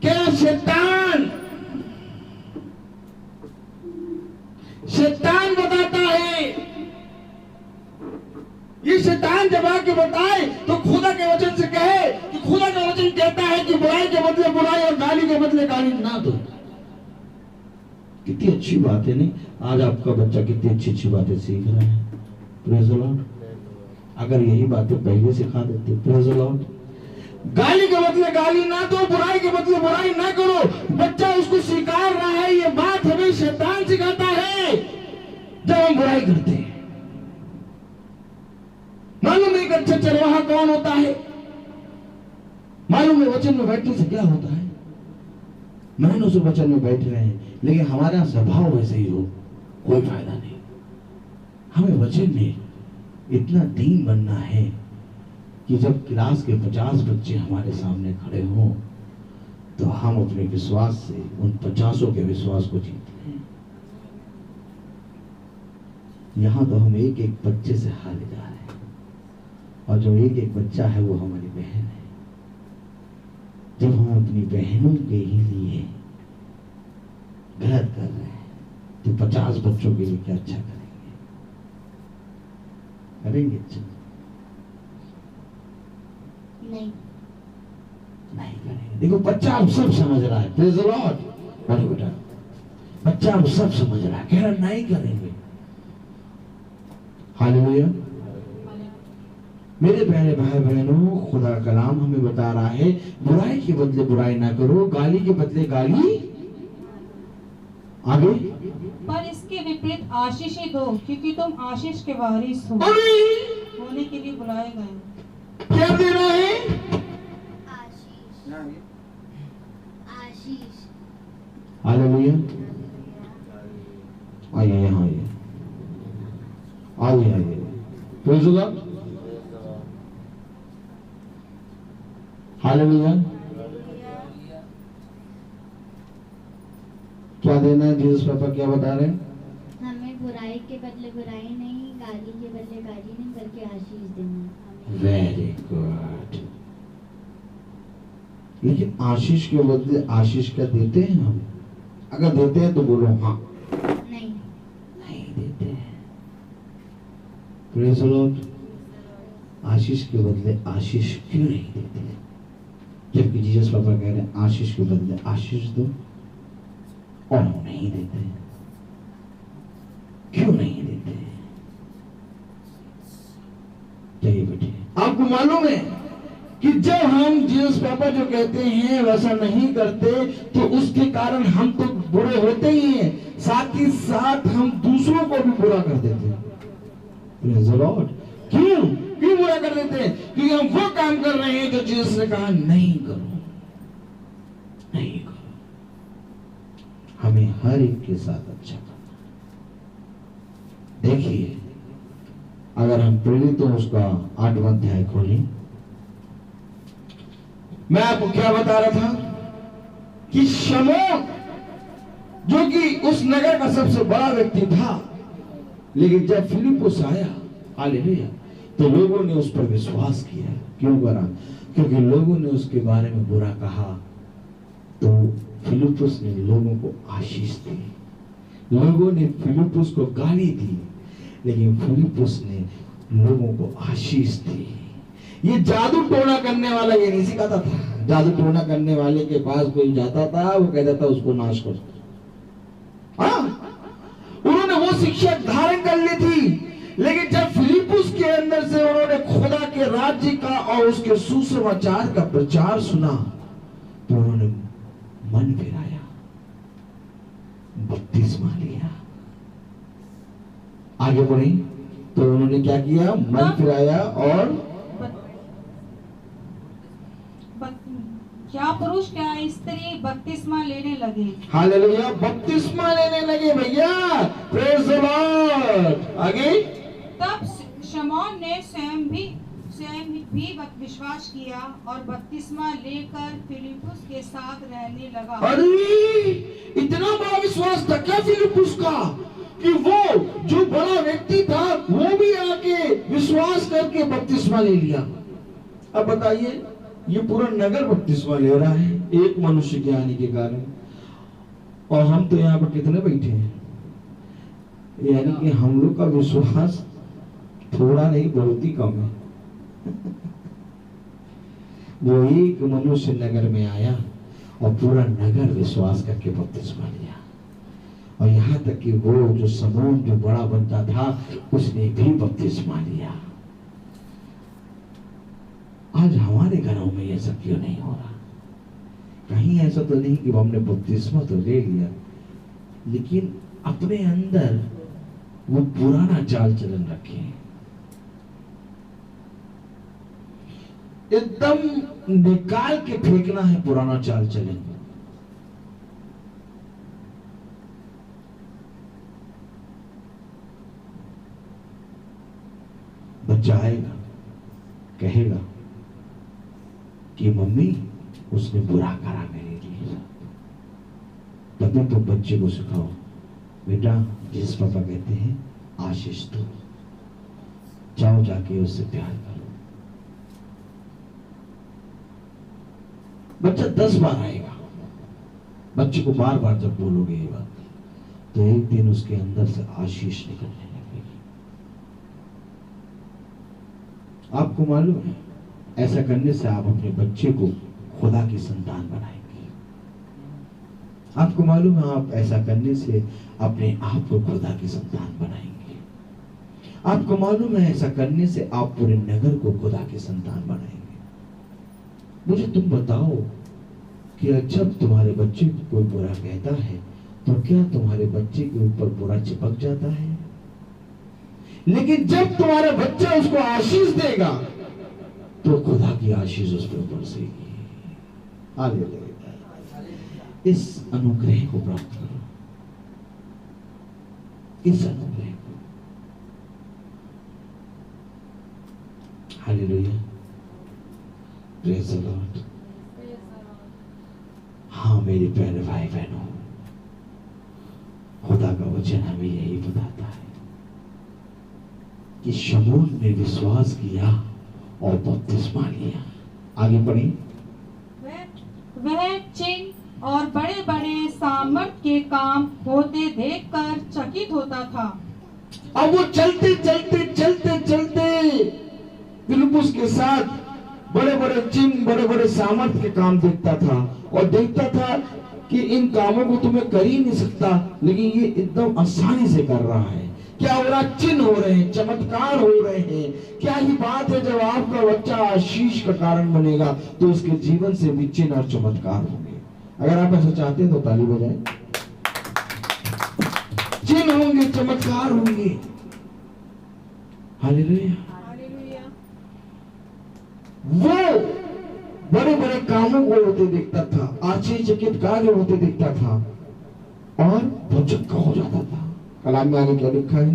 क्या? शैतान बताता है। ये शैतान जब आके बताए तो खुदा के वचन से कहे कि खुदा का वचन कहता है कि बुराई के बदले बुराई और गाली के बदले गाली ना दो। कितनी अच्छी बात है नहीं? आज आपका बच्चा कितनी अच्छी अच्छी बातें सीख रहा है। Praise the Lord. अगर यही बातें पहले सिखा देते। Praise the Lord. गाली के बदले गाली ना दो, बुराई के बदले बुराई ना करो। बच्चा उसको स्वीकार रहा है। ये बात हमें शैतान सिखाता है जब हम बुराई करते हैं। मालूम है कि अच्छा चरवाहा कौन होता है? मालूम है वचन में बैठने से क्या होता है? महीनों से वचन में बैठ रहे हैं लेकिन हमारा स्वभाव वैसे ही हो, कोई फायदा नहीं। हमें वचन में इतना दीन बनना है कि जब क्लास के 50 बच्चे हमारे सामने खड़े हों तो हम अपने विश्वास से उन 50 के विश्वास को जीते हैं। यहां तो हम एक एक बच्चे से हारे जा रहे हैं और जो एक एक बच्चा है वो हमारी बहन है। जब हम अपनी बहनों के ही लिए गलत कर रहे हैं तो 50 बच्चों के लिए क्या अच्छा करेंगे? करेंगे अच्छा? नहीं करेंगे। देखो बच्चा अब सब समझ रहा है। Praise the Lord. बोलो बेटा, बच्चा अब सब समझ रहा है, कह रहा नहीं करेंगे। हालेलुया। मेरे प्यारे भाई बहनों, खुदा का कलाम हमें बता रहा है बुराई के बदले बुराई ना करो, गाली के बदले गाली। आगे, पर इसके विपरीत आशीष ही दो क्योंकि तुम आशीष के वारिस हो, होने के लिए बुलाए गए। क्या देना है? Praise the lord, hallelujah. क्या देना है? जीसस पापा क्या बता रहे हैं? हमें बुराई के बदले बुराई नहीं, गाली के बदले गाली नहीं, बल्कि आशीष देना। Very good. लेकिन आशीष के बदले आशीष क्या देते हैं हम? अगर देते हैं तो बोलो हाँ। नहीं, नहीं देते हैं। Praise the Lord. आशीष के बदले आशीष क्यों नहीं देते? जबकि जीसस पापा कह रहे हैं आशीष के बदले आशीष दो, और वो नहीं देते। क्यों नहीं देते? चलिए बेटे, आपको मालूम है कि जब हम जीसस पापा जो कहते हैं वैसा नहीं करते तो उसके कारण हम तो बुरे होते ही हैं, साथ ही साथ हम दूसरों को भी बुरा कर देते हैं। Praise the Lord. क्यों बुरा कर देते हैं? क्योंकि हम वो काम कर रहे हैं जो जीसस ने कहा नहीं करो, नहीं करो। हमें हर एक के साथ अच्छा करना। देखिए, अगर हम प्रेरित हो उसका 8वां अध्याय खोलें। मैं आपको क्या बता रहा था कि शमौन जो कि उस नगर का सबसे बड़ा व्यक्ति था, लेकिन जब फिलिप्पुस आया, हालेलुया, तो लोगों ने उस पर विश्वास किया। क्यों करा? क्योंकि लोगों ने उसके बारे में बुरा कहा, तो फिलिप्पुस ने लोगों को आशीष दी। लोगों ने फिलिप्पुस को गाली दी, लेकिन फिलिप्पुस ने लोगों को आशीष दी। ये जादू टोना करने वाला ये नहीं सिखाता था। जादू टोना करने वाले के पास कोई जाता था, वो कहता था उसको नाश कर। हाँ, उन्होंने वो शिक्षा धारण कर ली थी, लेकिन जब फिलिप्पुस के अंदर से उन्होंने खुदा के राज्य का और उसके सुसमाचार का प्रचार सुना, तो उन्होंने मन फिराया, बपतिस्मा लिया। आगे बढ़े तो उन्होंने क्या किया? मन फिराया और क्या पुरुष क्या स्त्री बपतिस्मा लेने लगे। हालेलुया, बपतिस्मा लेने लगे भैया। Praise the Lord. आगे, तब शमौन ने स्वयं भी विश्वास किया और बपतिस्मा लेकर फिलिप्पुस के साथ रहने लगा। अरे इतना बड़ा विश्वास था क्या फिलिप्पुस का कि वो जो बड़ा व्यक्ति था वो भी आके विश्वास करके बपतिस्मा ले लिया। अब बताइए, ये पूरा नगर बपतिस्मा ले रहा है एक मनुष्य के आने के कारण, और हम तो यहाँ पर कितने बैठे हैं? यानी कि हम लोग का विश्वास थोड़ा नहीं बहुत ही कम है। वो एक मनुष्य नगर में आया और पूरा नगर विश्वास करके बपतिस्मा लिया, और यहाँ तक कि वो जो शमौन जो बड़ा बनता था उसने भी बपतिस्मा लिया। आज हमारे घरों में ये सब क्यों नहीं हो रहा? कहीं ऐसा तो नहीं कि हमने बपतिस्मा तो ले लिया, लेकिन अपने अंदर वो पुराना चाल चलन रखे, एकदम निकाल के फेंकना है पुराना चाल चलन। बच्चा आएगा, कहेगा कि मम्मी उसने बुरा करा मेरे लिए, तभी तो बच्चे को सिखाओ बेटा, जिस पापा कहते हैं आशीष दो, जाओ जाके उससे प्यार करो। बच्चा 10 बार आएगा। बच्चे को बार बार जब बोलोगे ये बात, तो एक दिन उसके अंदर से आशीष निकलने लगेगी। आपको मालूम है, ऐसा करने से आप अपने बच्चे को खुदा की संतान बनाएंगे। आपको मालूम है, आप ऐसा करने से अपने आप को खुदा की संतान बनाएंगे। आपको मालूम है, ऐसा करने से आप पूरे नगर को खुदा की संतान बनाएंगे। मुझे तुम बताओ कि जब तुम्हारे बच्चे को कोई बुरा कहता है तो क्या तुम्हारे बच्चे के ऊपर बुरा चिपक जाता है? लेकिन जब तुम्हारा बच्चा उसको आशीष देगा तो खुदा की आशीष उस पर बरसेगी। हालेलुया। इस अनुग्रह को प्राप्त करो, इस अनुग्रह को। Hallelujah, praise the Lord. हाँ मेरे प्यारे भाई बहनों, खुदा का वचन हमें यही बताता है कि शमूएल ने विश्वास किया और बपतिस्मा लिया। आगे पढ़ी। वह चिन्ह और बड़े बड़े सामर्थ के काम होते देखकर चकित होता था। अब वो चलते चलते चलते चलते फिलिप्पुस के साथ बड़े बड़े चिन्ह, बड़े बड़े सामर्थ के काम देखता था और देखता था कि इन कामों को तो मैं कर ही नहीं सकता, लेकिन ये एकदम आसानी से कर रहा है। क्या हो रहा? चिन्ह हो रहे हैं, चमत्कार हो रहे हैं। क्या ही बात है, जब आपका बच्चा आशीष का कारण बनेगा तो उसके जीवन से भी चिन्ह और चमत्कार होंगे। अगर आप ऐसा चाहते हैं तो ताली बजाएं। चिन्ह होंगे, चमत्कार होंगे। हालेलुया। वो बड़े बड़े कामों को होते देखता था, आश्चर्यचकित कार्य होते देखता था और वो चक्का हो जाता था। कलाम में आगे क्या लिखा है?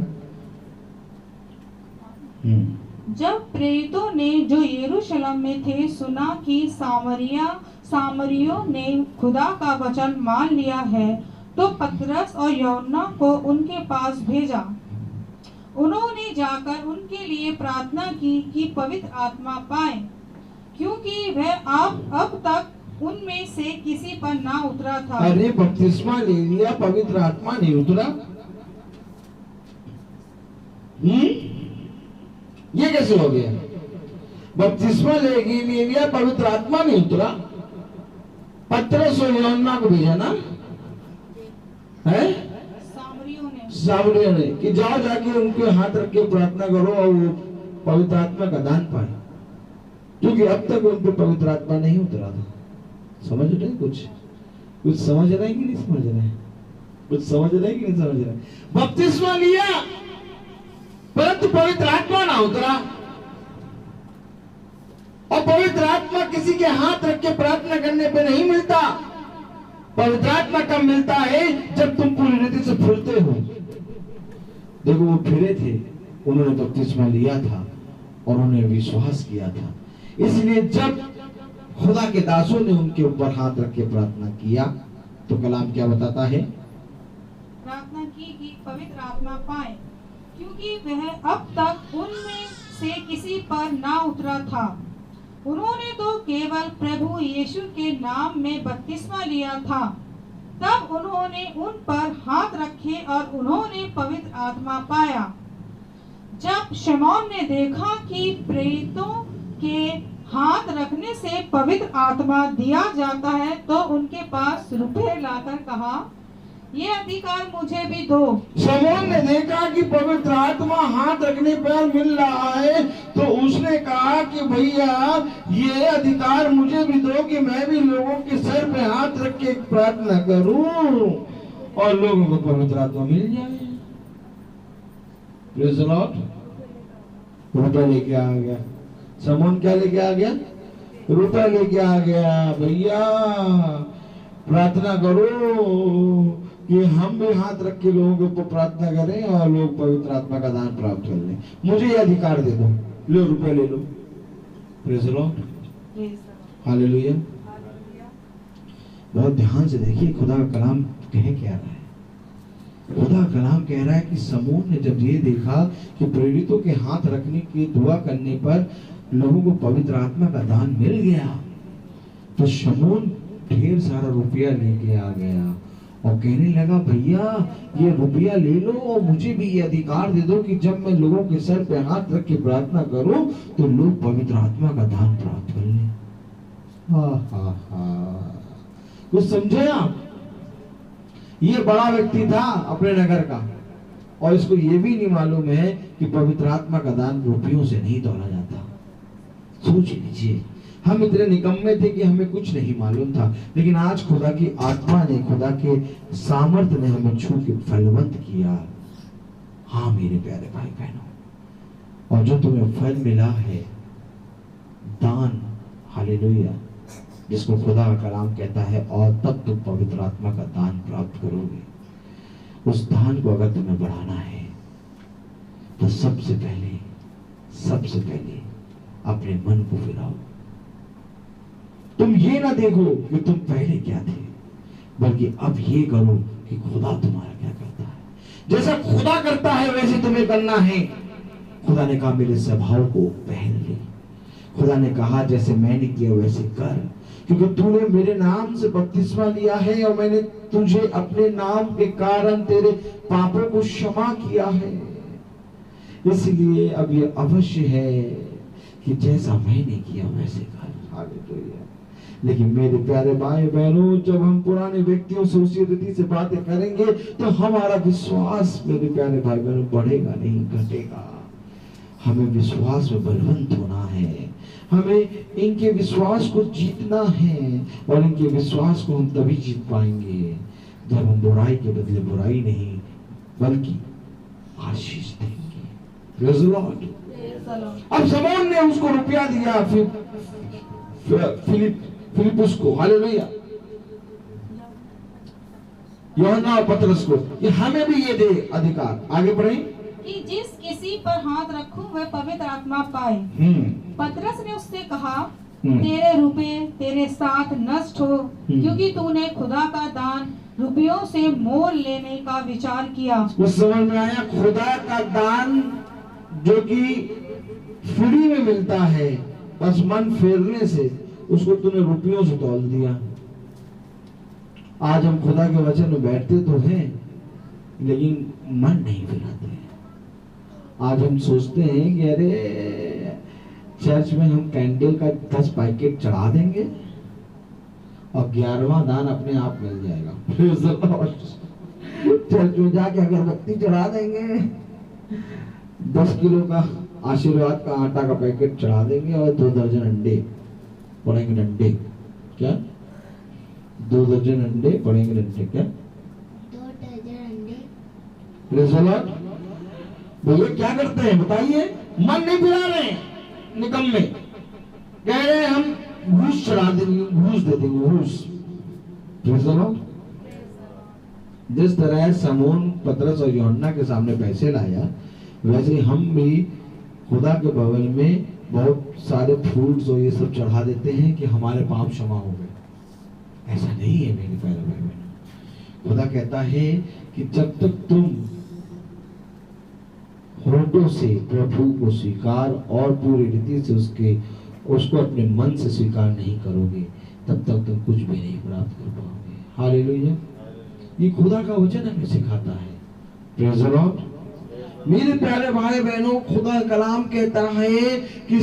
जब प्रेरितों ने जो यरूशलेम में थे सुना कि सामरियों ने खुदा का वचन मान लिया है, तो पतरस और यूहन्ना को उनके पास भेजा। उन्होंने जाकर उनके लिए प्रार्थना की कि पवित्र आत्मा पाए, क्योंकि वह अब तक उनमें से किसी पर ना उतरा था। अरे बपतिस्मा ले लिया, पवित्र आत्मा नहीं उतरा? ये कैसे हो गया? बपतिस्मा ले लिया, पवित्र आत्मा नहीं उतरा। पतरस और यूहन्ना को भेजा ना है सामरियों ने कि जाओ जाके उनके हाथ रख के प्रार्थना करो और वो पवित्र आत्मा का दान पाए, क्योंकि अब तक उन पे पवित्र आत्मा नहीं उतरा था। समझ रहे? कुछ समझ रहे हैं कि नहीं समझ रहे? कुछ समझ रहे हैं कि नहीं समझ रहे? बपतिस्मा लिया परंतु पवित्र आत्मा ना उतरा। और पवित्र आत्मा किसी के हाथ रख के प्रार्थना करने पे नहीं मिलता। पवित्र आत्मा कब मिलता है? जब तुम पूरी रीति से फूलते हो। देखो वो फिरे थे, उन्होंने बपतिस्मा लिया था और उन्होंने विश्वास किया था। इसलिए जब खुदा के दासों ने उनके ऊपर हाथ रख के प्रार्थना किया तो कलाम क्या बताता है? प्रार्थना की कि पवित्र आत्मा पाए, क्योंकि वह अब तक उनमें से किसी पर ना उतरा था। उन्होंने तो केवल प्रभु यीशु के नाम में बपतिस्मा लिया था। तब उन्होंने उन पर हाथ रखे और उन्होंने पवित्र आत्मा पाया। जब शमौन ने देखा कि प्रेरितों के हाथ रखने से पवित्र आत्मा दिया जाता है, तो उनके पास रुपए लाकर कहा, ये अधिकार मुझे भी दो। शमौन ने देखा कि पवित्र आत्मा हाथ रखने पर मिल रहा है, तो उसने कहा कि भैया ये अधिकार मुझे भी दो कि मैं भी लोगों के सर पे हाथ रख के प्रार्थना करूं और लोगों को पवित्र आत्मा मिल जाए। Praise the Lord. रुपया लेके आ गया शमौन। क्या लेके आ गया? रुपया लेके आ गया। भैया प्रार्थना करो कि हम भी हाथ रख के लोगों के ऊपर प्रार्थना करें और लोग पवित्र आत्मा का दान प्राप्त कर लें। मुझे ये अधिकार दे दो, लो रुपए ले लो। Praise the lord. हालेलुया। बहुत ध्यान से देखिए खुदा का कलाम कह क्या रहा है। खुदा का कलाम कह रहा है कि शमौन ने जब ये देखा कि प्रेरितों के हाथ रखने की दुआ करने पर लोगों को पवित्र आत्मा का दान मिल गया, तो शमौन ढेर सारा रुपया लेके आ गया और कहने लगा, भैया ये रुपया ले लो और मुझे भी ये अधिकार दे दो कि जब मैं लोगों के सर पे हाथ रख के प्रार्थना करूं तो लोग पवित्र आत्मा का दान प्राप्त कर लें। कुछ समझे आप? ये बड़ा व्यक्ति था अपने नगर का और इसको ये भी नहीं मालूम है कि पवित्र आत्मा का दान रुपयों से नहीं तोला जाता। सोच लीजिए, हम इतने निकम्मे थे कि हमें कुछ नहीं मालूम था, लेकिन आज खुदा की आत्मा ने, खुदा के सामर्थ्य ने हमें छू के फलवंत किया। हाँ मेरे प्यारे भाई बहनों, और जो तुम्हें फल मिला है दान, हालेलुया, जिसको खुदा का कलाम कहता है, और तब तुम पवित्र आत्मा का दान प्राप्त करोगे। उस दान को अगर तुम्हें बढ़ाना है तो सबसे पहले अपने मन को फिराओ। तुम ये ना देखो कि तुम पहले क्या थे, बल्कि अब ये करो कि खुदा तुम्हारा क्या करता है। जैसा खुदा करता है वैसे तुम्हें करना है। खुदा ने कहा मेरे स्वभाव को पहन ले। खुदा ने कहा जैसे मैंने किया वैसे कर, क्योंकि तूने मेरे नाम से बपतिस्मा लिया है और मैंने तुझे अपने नाम के कारण तेरे पापों को क्षमा किया है। इसलिए अब ये अवश्य है कि जैसा मैंने किया वैसे कर। हालेलुया। लेकिन मेरे प्यारे भाई बहनों, जब हम पुराने व्यक्तियों से उसी रीति से बातें करेंगे तो हमारा विश्वास मेरे प्यारे भाई बहनों बढ़ेगा नहीं, घटेगा। हमें विश्वास में बलवंत होना है, हमें इनके विश्वास को जीतना है, और इनके विश्वास को हम तभी जीत पाएंगे जब हम बुराई के बदले बुराई नहीं बल्कि आशीष देंगे। Praise the Lord. अब शमौन ने उसको रुपया दिया फिलिपुस को, हालेलुया, यूहन्ना और पतरस को, ये हमें भी ये दे अधिकार। आगे बढ़ें कि जिस किसी पर हाथ रखूं वह पवित्र आत्मा पाए। पतरस ने उससे कहा तेरे रुपए तेरे साथ नष्ट हो, क्योंकि तूने खुदा का दान रुपयों से मोल लेने का विचार किया। उस समझ में आया, खुदा का दान जो कि फ्री में मिलता है, बस मन फेरने से उसको तूने रुपयों से तौल दिया। आज हम खुदा के वचन में बैठते तो हैं लेकिन मन नहीं फिराते। आज हम सोचते हैं कि अरे चर्च में हम कैंडल का 10 पैकेट चढ़ा देंगे और 11वां दान अपने आप मिल जाएगा। चर्च में जाके अगरबत्ती चढ़ा देंगे, 10 किलो का आशीर्वाद का आटा का पैकेट चढ़ा देंगे और 2 दर्जन अंडे पड़ेंगे। डंडे क्या? 2 दर्जन अंडे पड़ेंगे। डंडे क्या? 2 दर्जन अंडे। Praise the Lord. भैया क्या करते हैं बताइए? मन नहीं फिरा रहे हैं, निकम्मे कह रहे हैं हम घूस चढ़ा देंगे, घूस दे देंगे, घूस। Praise the Lord. जिस तरह शमौन पतरस और यूहन्ना के सामने पैसे लाया, वैसे हम भी खुदा के भवन में बहुत सारे फ्रूट्स और ये सब चढ़ा देते हैं कि हमारे पाप क्षमा हो गए। ऐसा नहीं है मेरे प्यारे भाई बहनों। खुदा कहता है कि जब तक तुम होठों से प्रभु को स्वीकार और पूरी रीति से उसको अपने मन से स्वीकार नहीं करोगे, तब तक तुम कुछ भी नहीं प्राप्त कर पाओगे। हालेलुया। ये खुदा का वचन हमें सिखाता है। Praise the Lord. मेरे प्यारे भाई बहनों, खुदा कलाम कहता है कि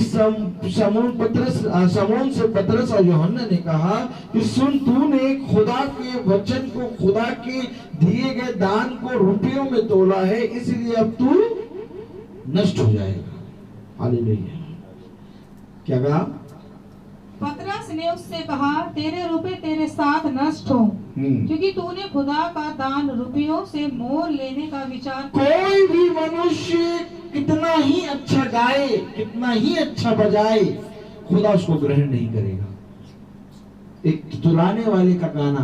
शमौन से पतरस और यूहन्ना ने कहा कि सुन, तूने खुदा के वचन को, खुदा के दिए गए दान को रुपयों में तोला है, इसलिए अब तू नष्ट हो जाएगा। हालेलुया। क्या कहा? पतरस ने उससे कहा तेरे रुपए तेरे साथ नष्ट हो, क्योंकि तूने खुदा का दान रुपयों से मोल लेने का विचार। कोई भी मनुष्य कितना ही अच्छा गाए, कितना ही अच्छा बजाए, खुदा उसको ग्रहण नहीं करेगा। एक तुलाने वाले का गाना,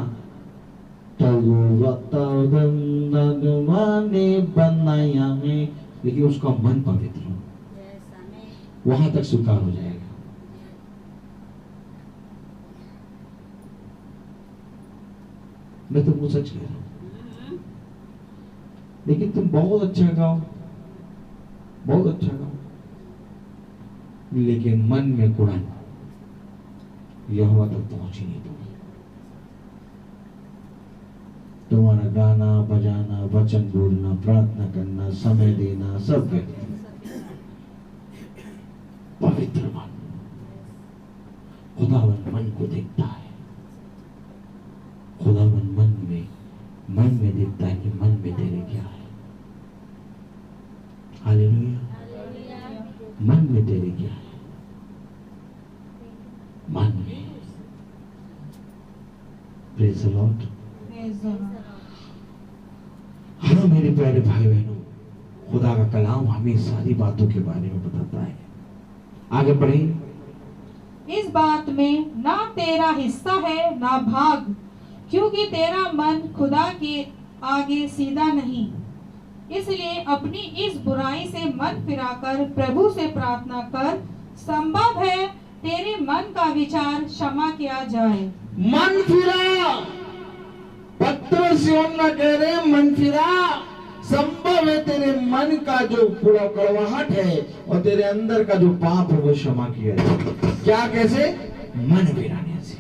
बनाया में, लेकिन उसका मन पवित्र हो, वहां तक स्वीकार हो जाएगा। मैं तुमको सच कह रहा हूं। लेकिन तुम बहुत अच्छा गाओ, बहुत अच्छा गाओ, लेकिन मन में कुड़न यहोवा तक पहुंच ही नहीं पाओगे। तुम्हारा गाना बजाना, वचन बोलना, प्रार्थना करना, समय देना, सब पवित्र मन, खुदावन मन को देखता है। खुदावन मन में देखता है कि मन में तेरे क्या है। हालेलुया। मन में तेरे क्या है? मन में। Praise the Lord. हाँ मेरे प्यारे भाई बहनों, खुदा का कलाम हमें सारी बातों के बारे में बताता है। आगे बढ़ें। इस बात में ना तेरा हिस्सा है ना भाग, क्योंकि तेरा मन खुदा के आगे सीधा नहीं। इसलिए अपनी इस बुराई से मन फिराकर प्रभु से प्रार्थना कर, संभव है तेरे मन का विचार क्षमा किया जाए। मन फिरा, पत्रस यूहन्ना कह रहे हैं मन फिरा। संभव है तेरे मन का जो पूरा कड़वाहट है और तेरे अंदर का जो पाप है वो क्षमा किया जाए। क्या, कैसे? मन फिराने से।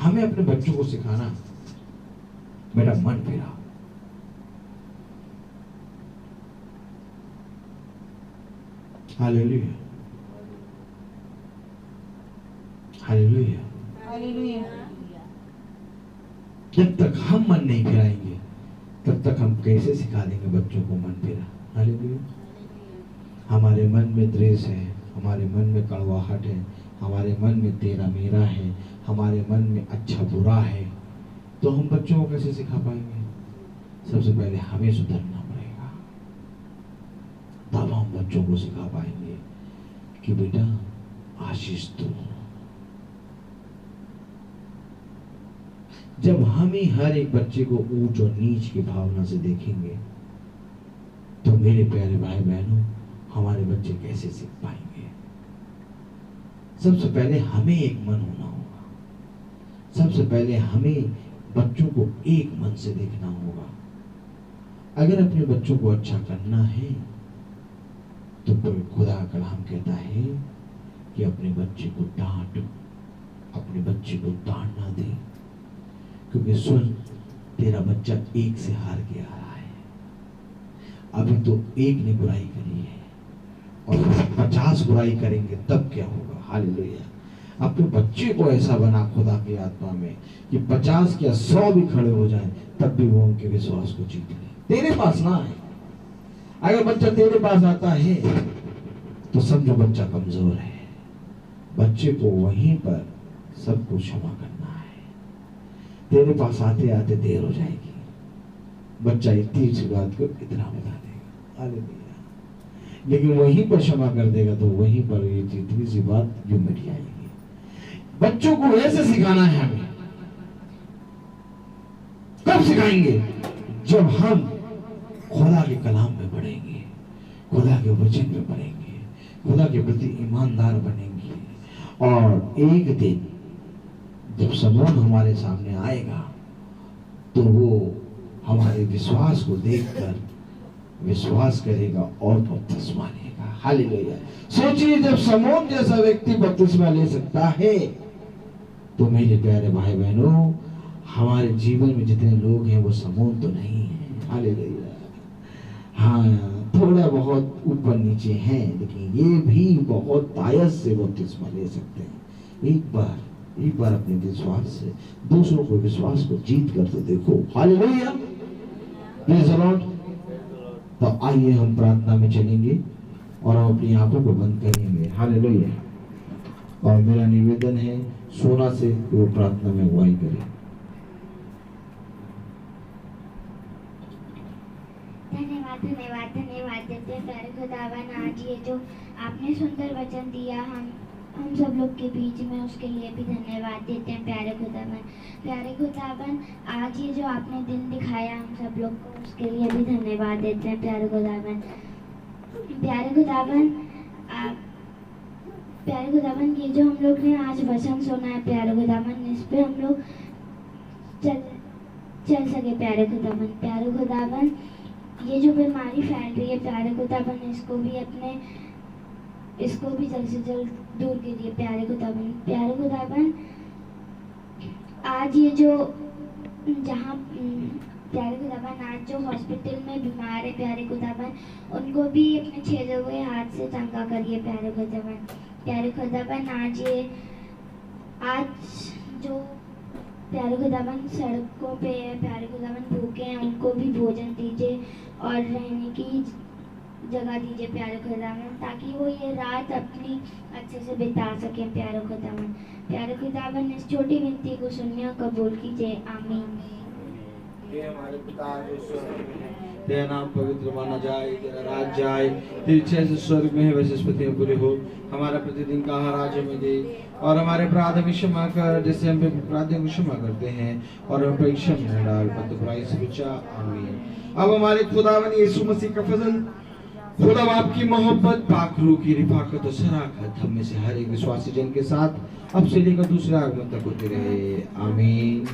हमें अपने बच्चों को सिखाना, बेटा मन फिरा। Hallelujah, hallelujah, hallelujah. जब तक हम मन नहीं फिराएंगे तब तक हम कैसे सिखा देंगे बच्चों को मन फिरा? हालेलुया। हमारे मन में द्वेष है, हमारे मन में कड़वाहट है, हमारे मन में तेरा मेरा है, हमारे मन में अच्छा बुरा है, तो हम बच्चों को कैसे सिखा पाएंगे? सबसे पहले हमें सुधरना पड़ेगा, तब हम बच्चों को सिखा पाएंगे कि बेटा आशीष दो। जब हम ही हर एक बच्चे को ऊंच और नीच की भावना से देखेंगे तो मेरे प्यारे भाई बहनों, हमारे बच्चे कैसे सीख पाएंगे? सबसे पहले हमें एक मन होना होगा। सबसे पहले हमें बच्चों को एक मन से देखना होगा। अगर अपने बच्चों को अच्छा करना है तो खुदा का कलाम कहता है कि अपने बच्चे को डांट, अपने बच्चे को डांट ना दे, क्योंकि सुन, तेरा बच्चा एक से हार के आ रहा है। अभी तो एक ने बुराई करी है और 50 बुराई करेंगे तब क्या होगा? हालेलुया। अपने बच्चे को ऐसा बना खुदा की आत्मा में कि 50 या 100 भी खड़े हो जाएं तब भी वो उनके विश्वास को जीत ले। तेरे पास ना है। अगर बच्चा तेरे पास आता है तो समझो बच्चा कमजोर है। बच्चे को वहीं पर सबको क्षमा करना है। तेरे पास आते आते देर हो जाएगी, बच्चा इतनी सी बात को इतना बता देगा। हालेलुया। लेकिन वहीं पर क्षमा कर देगा तो वहीं पर ये इतनी सी बात जो मिट जाएगी। बच्चों को ऐसे सिखाना है हमें। कब सिखाएंगे? जब हम खुदा के कलाम में पढ़ेंगे, खुदा के वचन में पढ़ेंगे, खुदा के प्रति ईमानदार बनेंगे। और एक दिन जब समूह हमारे सामने आएगा तो वो हमारे विश्वास को देखकर विश्वास करेगा और बपतिस्मा लेगा। हालेलुया। सोचिए, जब समूह जैसा व्यक्ति बपतिस्मा ले सकता है तो मेरे प्यारे भाई बहनों, हमारे जीवन में जितने लोग हैं वो समूह तो नहीं है। हालेलुया। हाँ, थोड़ा बहुत ऊपर नीचे हैं, लेकिन ये भी बहुत आयत से बपतिस्मा ले सकते हैं। एक बार अपने विश्वास से दूसरों को विश्वास को जीत कर तो देखो। हालेलुया। Praise the Lord. तो आइए हम प्रार्थना में चलेंगे और हम अपनी आंखों को बंद करेंगे। हालेलुया। और मेरा निवेदन है सोना से वो प्रार्थना में अगुवाई करें। धन्यवाद धन्यवाद धन्यवाद देते हैं प्यारे खुदावन, आज ये जो आपने सुंदर वचन दिया हम सब लोग के बीच में, उसके लिए भी धन्यवाद देते हैं प्यारे खुदावन। प्यारे खुदावन, आज ये जो आपने दिन दिखाया हम सब लोग को, उसके लिए भी धन्यवाद देते हैं प्यारे खुदावन। प्यारे खुदावन, प्यारे खुदावन, ये जो हम लोग ने आज वचन सुना है प्यारे खुदावन, इस पे हम लोग चल सके प्यारे खुदावन। प्यारे खुदावन, ये जो बीमारी फैल रही है प्यारे खुदावन, इसको भी जल्द से जल्द दूर कीजिए प्यारे खुदावन। प्यारे खुदावन, आज ये जो जहाँ प्यारे खुदावन आज जो हॉस्पिटल में बीमार है प्यारे खुदावन, उनको भी अपने छेदे हुए हाथ से चंगा करिए प्यारे खुदावन। प्यारे खुदावन, आज जो प्यारे खुदावन सड़कों पे है प्यारे खुदावन, भूखे हैं, उनको भी भोजन दीजिए और रहने की जगह दीजिए प्यारे खुदावन, ताकि वो ये रात अपनी अच्छे से बिता सकें प्यारे खुदावन। प्यारे खुदावन, इस छोटी विनती को सुनिए और कबूल कीजिए। आमीन। हे हमारे पिता जो स्वर्ग में है, तेरा नाम पवित्र माना जाए, तेरा राज्य आए, तेरी इच्छा जैसे स्वर्ग में है वैसे इस पृथ्वी में पूरी हो। हमारा प्रतिदिन का आहार आज हमें दे, और हमारे अपराध हमें क्षमा कर जैसे हम अपराधियों को क्षमा करते हैं, और हम परीक्षा में न डाल परंतु बुराई से बचा। आमीन। अब हमारे खुदावन यीशु मसीह का फजल खुदा बाप की मोहब्बत, पाक रूह की रिफाकत और शराकत हम में से हर एक विश्वासी जन के साथ अब से लेकर दूसरे आगमन तक होते रहे। आमीन।